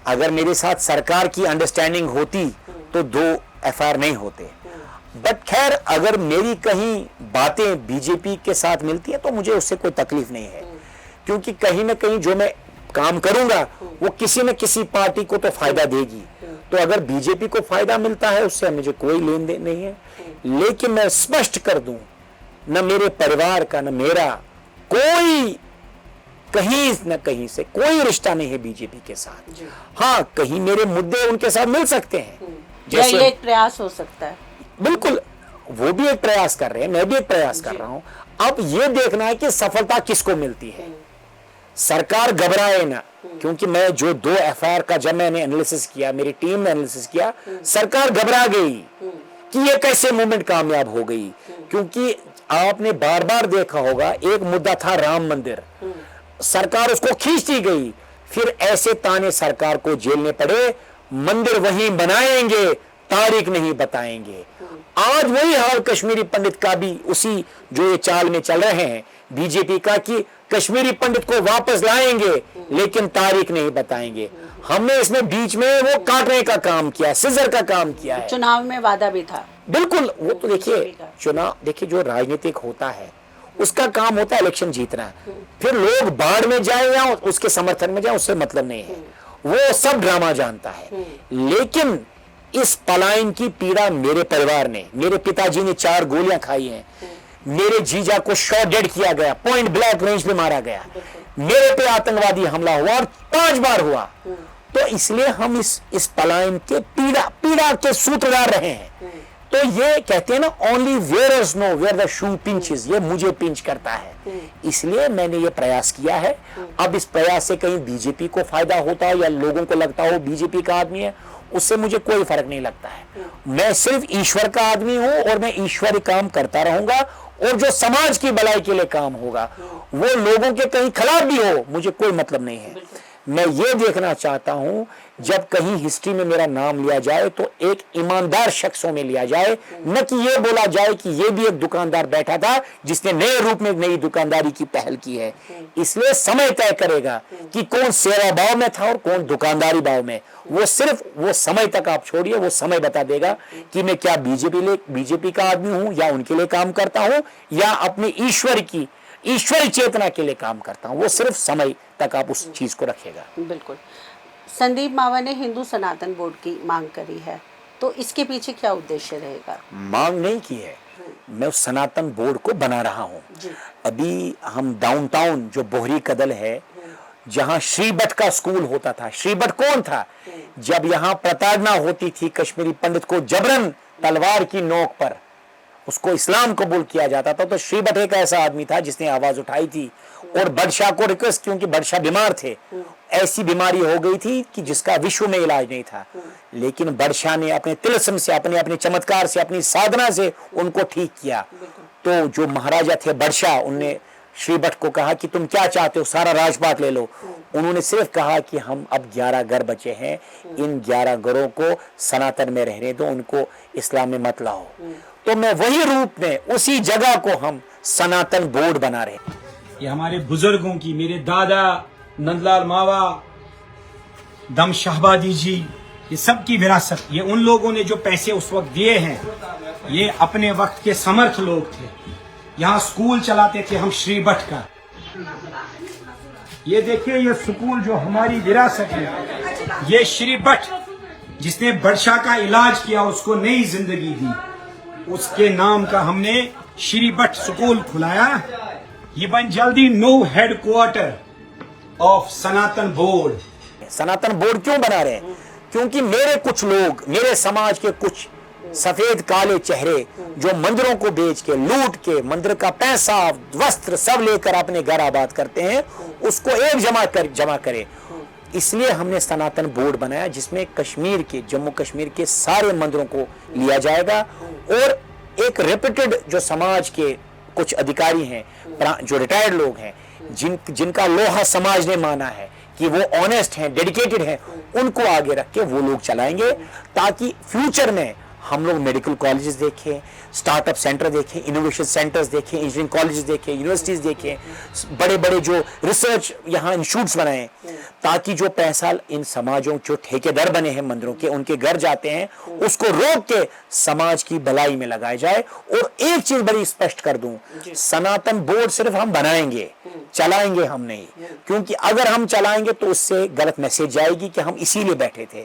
अगर मेरे साथ सरकार की अंडरस्टैंडिंग होती तो 2 FIR नहीं होते। बट खैर, अगर मेरी कहीं बातें बीजेपी के साथ मिलती है तो मुझे उससे कोई तकलीफ नहीं है, क्योंकि कहीं ना कहीं जो मैं काम करूंगा वो किसी न किसी पार्टी को तो फायदा देगी। तो अगर बीजेपी को फायदा मिलता है उससे मुझे कोई लेन देन नहीं है। लेकिन मैं स्पष्ट कर दूं, न मेरे परिवार का, न मेरा कोई कहीं न कहीं से कोई रिश्ता नहीं है बीजेपी के साथ। हाँ, कहीं मेरे मुद्दे उनके साथ मिल सकते हैं,
जैसे ये एक प्रयास हो सकता है।
बिल्कुल, वो भी एक प्रयास कर रहे हैं, मैं भी एक प्रयास कर रहा हूं। अब ये देखना है कि सफलता किसको मिलती है। सरकार घबराए ना, क्योंकि मैं जो 2 FIR का जब मैंने एनालिसिस किया, मेरी टीम ने एनालिसिस किया, सरकार घबरा गई कि ये कैसे मूवमेंट कामयाब हो गई, क्योंकि आपने बार बार देखा होगा एक मुद्दा था राम मंदिर, सरकार उसको खींचती गई, फिर ऐसे ताने सरकार को झेलने पड़े, मंदिर वहीं बनाएंगे, तारीख नहीं बताएंगे। आज वही हाल कश्मीरी पंडित का भी, उसी जो ये चाल में चल रहे हैं बीजेपी का कि कश्मीरी पंडित को वापस लाएंगे लेकिन तारीख नहीं बताएंगे। हमने इसमें बीच में वो काटने का काम किया, सिजर का काम किया है।
चुनाव में वादा भी था,
बिल्कुल, वो तो देखिए चुनाव, देखिए जो राजनीतिक होता है उसका काम होता है इलेक्शन जीतना, फिर लोग बाढ़ में जाए या उसके समर्थन में जाए उससे मतलब नहीं है, वो सब ड्रामा जानता है। लेकिन इस पलायन की पीड़ा मेरे परिवार ने, मेरे पिताजी ने 4 गोलियां खाई हैं, मेरे जीजा को शॉट डेड किया गया, पॉइंट ब्लैंक रेंज पे मारा गया, मेरे पे आतंकवादी हमला हुआ और 5 बार हुआ। तो इसलिए हम इस पलायन के पीड़ा के सूत्रधार रहे हैं। तो ये कहते हैं ना, only wearers know where the shoe pinches, ये मुझे पिंच करता है, इसलिए मैंने ये प्रयास किया है। अब इस प्रयास से कहीं बीजेपी को फायदा होता हो या लोगों को लगता हो बीजेपी का आदमी है, उससे मुझे कोई फर्क नहीं लगता है। मैं सिर्फ ईश्वर का आदमी हूं और मैं ईश्वरी काम करता रहूंगा, और जो समाज की भलाई के लिए काम होगा वो लोगों के कहीं खिलाफ भी हो, मुझे कोई मतलब नहीं है। मैं ये देखना चाहता हूं जब कहीं हिस्ट्री में मेरा नाम लिया जाए तो एक ईमानदार शख्सों में लिया जाए, न कि ये बोला जाए कि ये भी एक दुकानदार बैठा था जिसने नए रूप में नई दुकानदारी की पहल की है। इसलिए समय तय करेगा कि कौन सेवा भाव में था और कौन दुकानदारी भाव में। वो सिर्फ वो समय तक आप छोड़िए, वो समय बता देगा कि मैं क्या बीजेपी का आदमी हूं या उनके लिए काम करता हूं या अपने ईश्वरी चेतना के लिए काम करता हूं। वो सिर्फ समय तक आप उस चीज को रखेगा।
बिल्कुल। संदीप मावा ने हिंदू सनातन बोर्ड की मांग करी है, तो इसके पीछे क्या उद्देश्य रहेगा?
मांग नहीं की है, मैं उस सनातन बोर्ड को बना रहा हूं। अभी हम डाउनटाउन जो बोहरी कदल है, जहां श्रीभट का स्कूल होता था, श्रीभट कौन था? जब यहां प्रताड़ना होती थी कश्मीरी पंडित को जबरन तलवार की नोक पर उसको इस्लाम कबूल किया जाता था, तो श्रीभट एक ऐसा आदमी था जिसने आवाज उठाई थी और बादशाह को रिक्वेस्ट, क्योंकि बादशाह बीमार थे, ऐसी बीमारी हो गई थी कि जिसका विश्व में इलाज नहीं था, लेकिन बादशाह ने अपने तिलस्म से, अपने चमत्कार से, अपनी साधना से उनको ठीक किया। तो जो महाराजा थे बादशाह, उनने श्रीभट को कहा कि तुम क्या चाहते हो, सारा राजपाट ले लो। उन्होंने सिर्फ कहा कि हम अब 11 घर बचे हैं, इन 11 घरों को सनातन में रहने दो, उनको इस्लाम में मत लाओ। तो मैं वही रूप में, उसी जगह को हम सनातन बोर्ड बना रहे हैं।
ये हमारे बुजुर्गों की, मेरे दादा नंदलाल मावा, दम शाहबादी जी, ये सब की विरासत, ये उन लोगों ने जो पैसे उस वक्त दिए हैं, ये अपने वक्त के समर्थ लोग थे। यहाँ स्कूल चलाते थे हम श्रीभट का। ये देखिए, ये स्कूल जो हमारी विरासत है, ये श्रीभट जिसने बादशाह का इलाज किया, उसको नई जिंदगी दी, उसके नाम का हमने श्रीभट स्कूल खुलाया। ये बन जल्दी नो headquarter of Sanatan board.
Sanatan board क्यों बना रहे हैं? क्योंकि मेरे कुछ लोग, मेरे समाज के कुछ सफेद काले चेहरे जो मंदिरों को बेच के, लूट के, मंदिर का पैसा, वस्त्र सब लेकर अपने घर आबाद करते हैं, उसको एक जमा करे। इसलिए हमने सनातन बोर्ड बनाया, जिसमें कश्मीर के, जम्मू कश्मीर के सारे मंदिरों को लिया जाएगा, और एक रेप्यूटेड जो समाज के कुछ अधिकारी हैं, जो रिटायर्ड लोग हैं, जिनका लोहा समाज ने माना है कि वो ऑनेस्ट हैं, डेडिकेटेड हैं, उनको आगे रख के वो लोग चलाएंगे, ताकि फ्यूचर में हम लोग मेडिकल कॉलेजेस देखें, स्टार्टअप सेंटर देखें, इनोवेशन सेंटर्स देखें, इंजीनियरिंग कॉलेजेस देखें, यूनिवर्सिटीज देखें, बड़े बड़े जो रिसर्च यहाँ इंस्टीट्यूट्स बनाएं, ताकि जो पैसा इन समाजों, जो ठेकेदार बने हैं मंदिरों के, उनके घर जाते हैं, उसको रोक के समाज की भलाई में लगाया जाए। और एक चीज बड़ी स्पष्ट कर दूं, सनातन बोर्ड सिर्फ हम बनाएंगे, चलाएंगे हम नहीं, क्योंकि अगर हम चलाएंगे तो उससे गलत मैसेज जाएगी कि हम इसीलिए बैठे थे।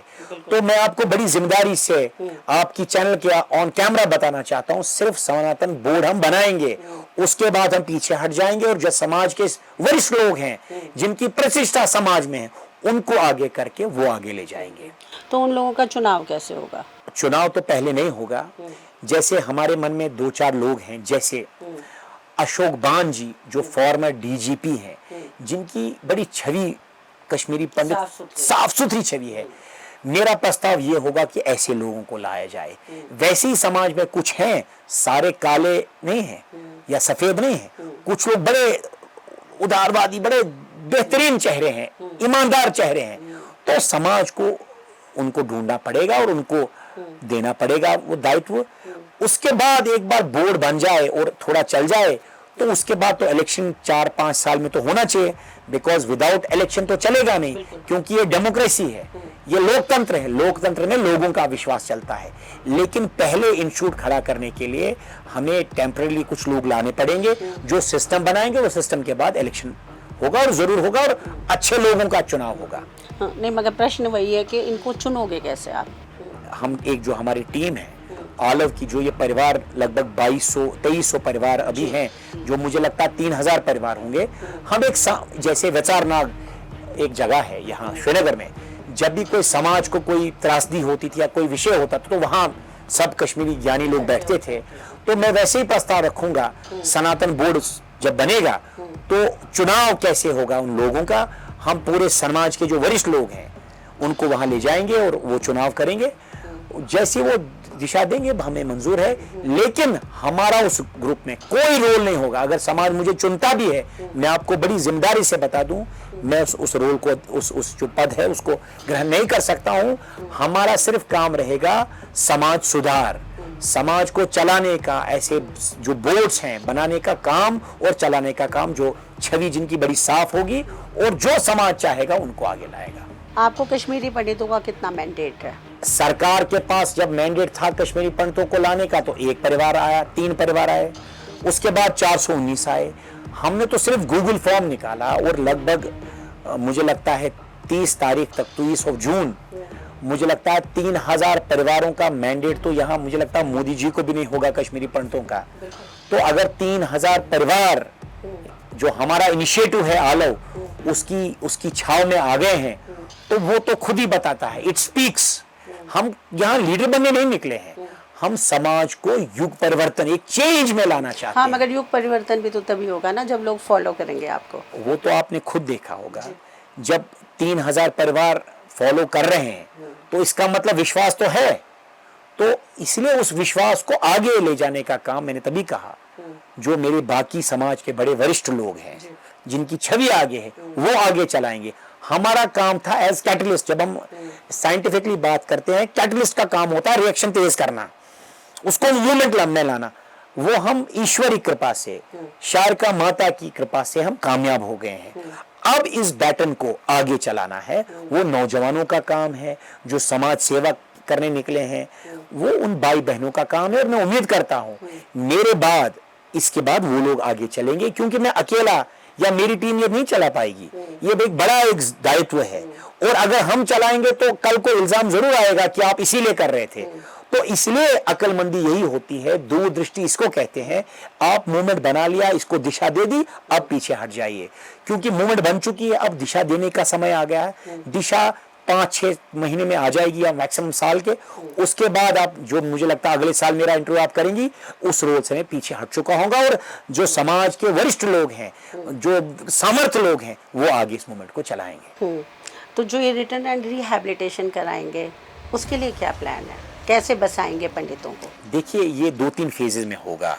तो मैं आपको बड़ी जिम्मेदारी से आपकी चैनल के ऑन कैमरा बताना चाहता हूं, सिर्फ सनातन बोर्ड हम बनाएंगे, उसके बाद हम पीछे हट जाएंगे, और जो समाज के वरिष्ठ लोग हैं, जिनकी प्रतिष्ठा समाज में है, उनको आगे करके वो आगे ले जाएंगे।
तो उन लोगों का चुनाव कैसे होगा?
चुनाव तो पहले नहीं होगा। जैसे हमारे मन में 2-4 लोग हैं, जैसे अशोक बान जी जो फॉर्मर डीजीपी हैं, जिनकी बड़ी छवि कश्मीरी पंडित, साफ सुथरी छवि है। मेरा प्रस्ताव ये होगा कि ऐसे लोगों को लाया जाए। वैसे ही समाज में कुछ हैं, सारे काले नहीं हैं या सफेद नहीं हैं, कुछ लोग बड़े उदारवादी, बड़े बेहतरीन चेहरे हैं, ईमानदार चेहरे हैं, तो समाज को उनको ढूंढना पड़ेगा और उनको देना पड़ेगा वो दायित्व। उसके बाद एक बार बोर्ड बन जाए और थोड़ा चल जाए तो उसके बाद तो इलेक्शन 4-5 साल में तो होना चाहिए, बिकॉज विदाउट इलेक्शन तो चलेगा नहीं, क्योंकि ये डेमोक्रेसी है, ये लोकतंत्र है, लोकतंत्र में लोगों का विश्वास चलता है। लेकिन पहले इंस्टीट्यूट खड़ा करने के लिए हमें टेम्परेरी कुछ लोग लाने पड़ेंगे जो सिस्टम बनाएंगे, वो सिस्टम के बाद इलेक्शन होगा और जरूर होगा और अच्छे लोगों का चुनाव होगा।
हाँ, नहीं मगर प्रश्न वही है कि इनको चुनोगे कैसे आप?
हम एक जो हमारी टीम है ऑलिव की, जो ये परिवार लगभग 2200-2300 परिवार अभी हैं, जो मुझे लगता है 3000 परिवार होंगे। हम एक जैसे वचारनाग एक जगह है यहाँ श्रीनगर में, जब भी कोई समाज को कोई त्रासदी होती थी या कोई विषय होता था तो वहाँ सब कश्मीरी ज्ञानी लोग बैठते थे। तो मैं वैसे ही प्रस्ताव रखूंगा, सनातन बोर्ड जब बनेगा तो चुनाव कैसे होगा उन लोगों का, हम पूरे समाज के जो वरिष्ठ लोग हैं उनको वहां ले जाएंगे और वो चुनाव करेंगे, जैसे वो दिशा देंगे हमें मंजूर है। लेकिन हमारा उस ग्रुप में कोई रोल नहीं होगा। अगर समाज मुझे चुनता भी है, मैं आपको बड़ी जिम्मेदारी से बता दूं, मैं उस रोल को, उस जो पद है उसको ग्रहण नहीं कर सकता हूं। हमारा सिर्फ काम रहेगा समाज सुधार, समाज को चलाने का, ऐसे जो बोर्ड्स हैं बनाने का काम और चलाने का काम, जो छवि जिनकी बड़ी साफ होगी और जो समाज चाहेगा उनको आगे लाएगा।
आपको कश्मीरी पंडितों का कितना मैंडेट है?
सरकार के पास जब मैंडेट था कश्मीरी पंडितों को लाने का तो एक परिवार आया, 3 परिवार आए, उसके बाद 419 आए। हमने तो सिर्फ गूगल फॉर्म निकाला और लगभग मुझे लगता है 30 तारीख तक, 30 जून, मुझे लगता है 3000 परिवारों का मैंडेट तो यहाँ मुझे लगता है मोदी जी को भी नहीं होगा कश्मीरी पंडितों का। तो अगर 3000 परिवार जो हमारा इनिशिएटिव है ऑलिव, उसकी छाव में आ गए हैं, तो वो तो खुद ही बताता है, इट स्पीक्स। हम यहाँ लीडर बनने नहीं निकले हैं, हम समाज को युग परिवर्तन, एक चेंज में लाना चाहते
हाँ,
हैं।
मगर युग परिवर्तन भी तो तभी होगा ना जब लोग फॉलो करेंगे आपको।
वो तो आपने खुद देखा होगा, जब 3000 परिवार फॉलो कर रहे हैं तो इसका मतलब विश्वास तो है। तो इसलिए उस विश्वास को आगे ले जाने का काम मैंने तभी कहा, जो मेरे बाकी समाज के बड़े वरिष्ठ लोग हैं जिनकी छवि आगे है वो आगे चलाएंगे। हमारा काम था एज कैटलिस्ट, जब हम साइंटिफिकली बात करते हैं, कैटलिस्ट का काम होता है रिएक्शन तेज करना, उसको मूवमेंट में लाना। वो हम ईश्वरी कृपा से, शारका माता की कृपा से हम कामयाब हो गए हैं। अब इस बैटन को आगे चलाना है, वो नौजवानों का काम है जो समाज सेवा करने निकले हैं, वो उन भाई बहनों का काम है। और मैं उम्मीद करता हूं मेरे बाद, इसके बाद वो लोग आगे चलेंगे, क्योंकि मैं अकेला या मेरी टीम ये नहीं चला पाएगी, ये एक बड़ा एक दायित्व है। और अगर हम चलाएंगे तो कल को इल्जाम जरूर आएगा कि आप इसीलिए कर रहे थे। तो इसलिए अक्लमंदी यही होती है, दूरदृष्टि इसको कहते हैं। आप मूवमेंट बना लिया, इसको दिशा दे दी, अब पीछे हट जाइए, क्योंकि मूवमेंट बन चुकी है, अब दिशा देने का समय आ गया है। दिशा 5-6 महीने में आ जाएगी या मैक्सिमम साल के। उसके बाद आप, जो मुझे लगता है अगले साल मेरा इंटरव्यू आप करेंगी, उस रोल से मैं पीछे हट चुका होगा। और जो समाज के वरिष्ठ लोग हैं, जो सामर्थ्य लोग हैं, वो आगे इस मूवमेंट को चलाएंगे।
तो जो ये रिटर्न एंड रिहैबिलिटेशन कराएंगे, उसके लिए क्या प्लान है? कैसे बसाएंगे पंडितों को? देखिए, ये 2-3 फेजेस में होगा।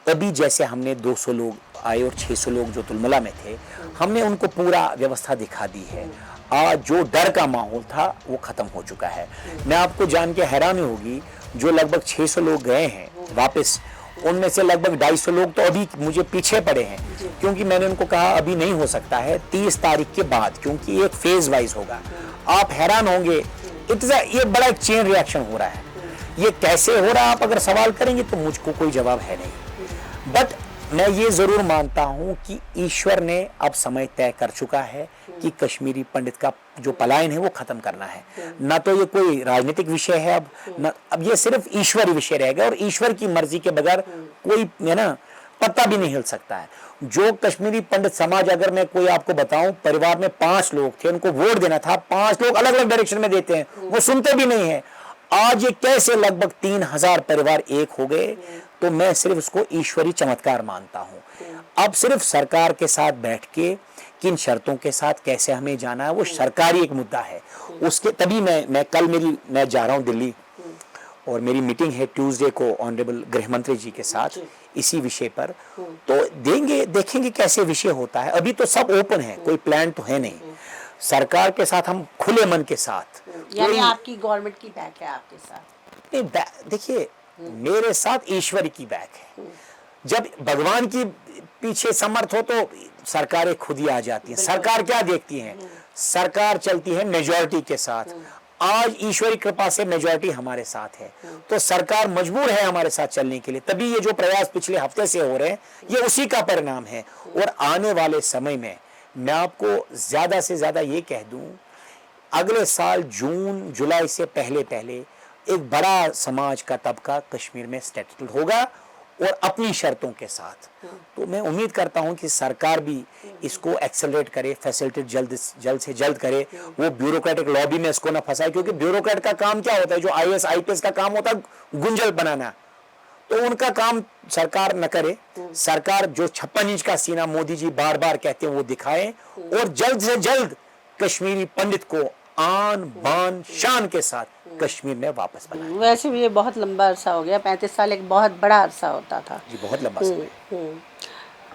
अभी जैसे हमने 200 लोग आए और 600 लोग जो तुलमुला में थे, हमने उनको पूरा व्यवस्था दिखा दी है। आज जो डर का माहौल था वो खत्म हो चुका है। मैं आपको जान के हैरानी होगी, जो लगभग 600 लोग गए हैं वापस, उनमें से लगभग 250 लोग तो अभी मुझे पीछे पड़े हैं, क्योंकि मैंने उनको कहा अभी नहीं हो सकता है, 30 तारीख के बाद, क्योंकि एक फेज वाइज होगा। आप हैरान होंगे, ये बड़ा एक चेन रिएक्शन हो रहा है। ये कैसे हो रहा है आप अगर सवाल करेंगे तो मुझको कोई जवाब है नहीं। बट मैं ये जरूर मानता हूं कि ईश्वर ने अब समय तय कर चुका है कि कश्मीरी पंडित का जो पलायन है वो खत्म करना है। ना तो ये कोई राजनीतिक विषय है अब ये सिर्फ ईश्वरी विषय रहेगा, और ईश्वर की मर्जी के बगैर कोई पत्ता भी नहीं हिल सकता है। जो कश्मीरी पंडित समाज, अगर मैं कोई आपको बताऊं, परिवार में 5 लोग थे, उनको वोट देना था, 5 लोग अलग अलग डायरेक्शन में देते हैं, वो सुनते भी नहीं है। आज ये कैसे लगभग 3000 परिवार एक हो गए,
तो मैं सिर्फ उसको ईश्वरी चमत्कार मानता हूँ। अब सिर्फ सरकार के साथ बैठ के किन शर्तों के साथ कैसे हमें जाना है वो सरकारी एक मुद्दा है। उसके तभी मैं जा रहा हूँ दिल्ली और मेरी मीटिंग है ट्यूसडे को ऑनरेबल गृह मंत्री जी के साथ इसी विषय पर, तो देखेंगे कैसे विषय होता है। अभी तो सब ओपन है, कोई प्लान तो है नहीं। सरकार के साथ हम खुले मन के साथ,
यानी आपकी गवर्नमेंट की बैक है आपके साथ?
नहीं, देखिए मेरे साथ ईश्वर की बैक है। जब भगवान की पीछे समर्थ हो तो सरकारें खुद ही आ जाती हैं। सरकार क्या देखती है, सरकार चलती है मेजॉरिटी के साथ। आज ईश्वरी कृपा से मेजॉरिटी हमारे साथ है, तो सरकार मजबूर है हमारे साथ चलने के लिए। तभी ये जो प्रयास पिछले हफ्ते से हो रहे हैं ये उसी का परिणाम है। और आने वाले समय में मैं आपको ज्यादा से ज्यादा ये कह दूं, अगले साल जून जुलाई से पहले एक बड़ा समाज का तबका कश्मीर में सेटल होगा और अपनी शर्तों के साथ। तो मैं उम्मीद करता हूं कि सरकार भी इसको एक्सेलरेट करे, फैसिलिटेट जल्द से जल्द करे, वो ब्यूरोक्रेटिक लॉबी में इसको ना फंसाए। क्योंकि ब्यूरोक्रेट का काम क्या होता है, जो IAS IPS का काम होता है गुंजल बनाना, तो उनका काम सरकार न करे। सरकार जो 56 इंच का सीना मोदी जी बार बार कहते हैं वो दिखाए और जल्द से जल्द कश्मीरी पंडित को आन बान शान के साथ कश्मीर में वापस बनाए।
वैसे भी ये बहुत लंबा अरसा हो गया, 35 साल एक बहुत बड़ा अरसा होता था
जी, बहुत लंबा समय।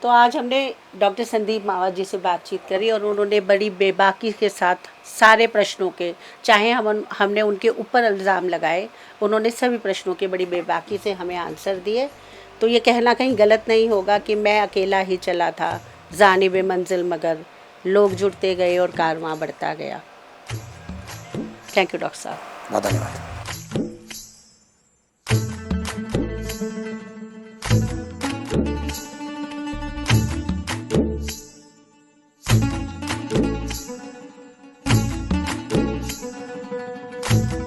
तो आज हमने डॉक्टर संदीप मावत जी से बातचीत करी और उन्होंने बड़ी बेबाकी के साथ सारे प्रश्नों के, चाहे हमने उनके ऊपर इल्ज़ाम लगाए, उन्होंने सभी प्रश्नों के बड़ी बेबाकी से हमें आंसर दिए। तो ये कहना कहीं गलत नहीं होगा कि मैं अकेला ही चला था जानिब मंजिल, मगर लोग जुड़ते गए और कारवां बढ़ता गया। थैंक यू डॉक्टर साहब,
बहुत धन्यवाद।
Thank you.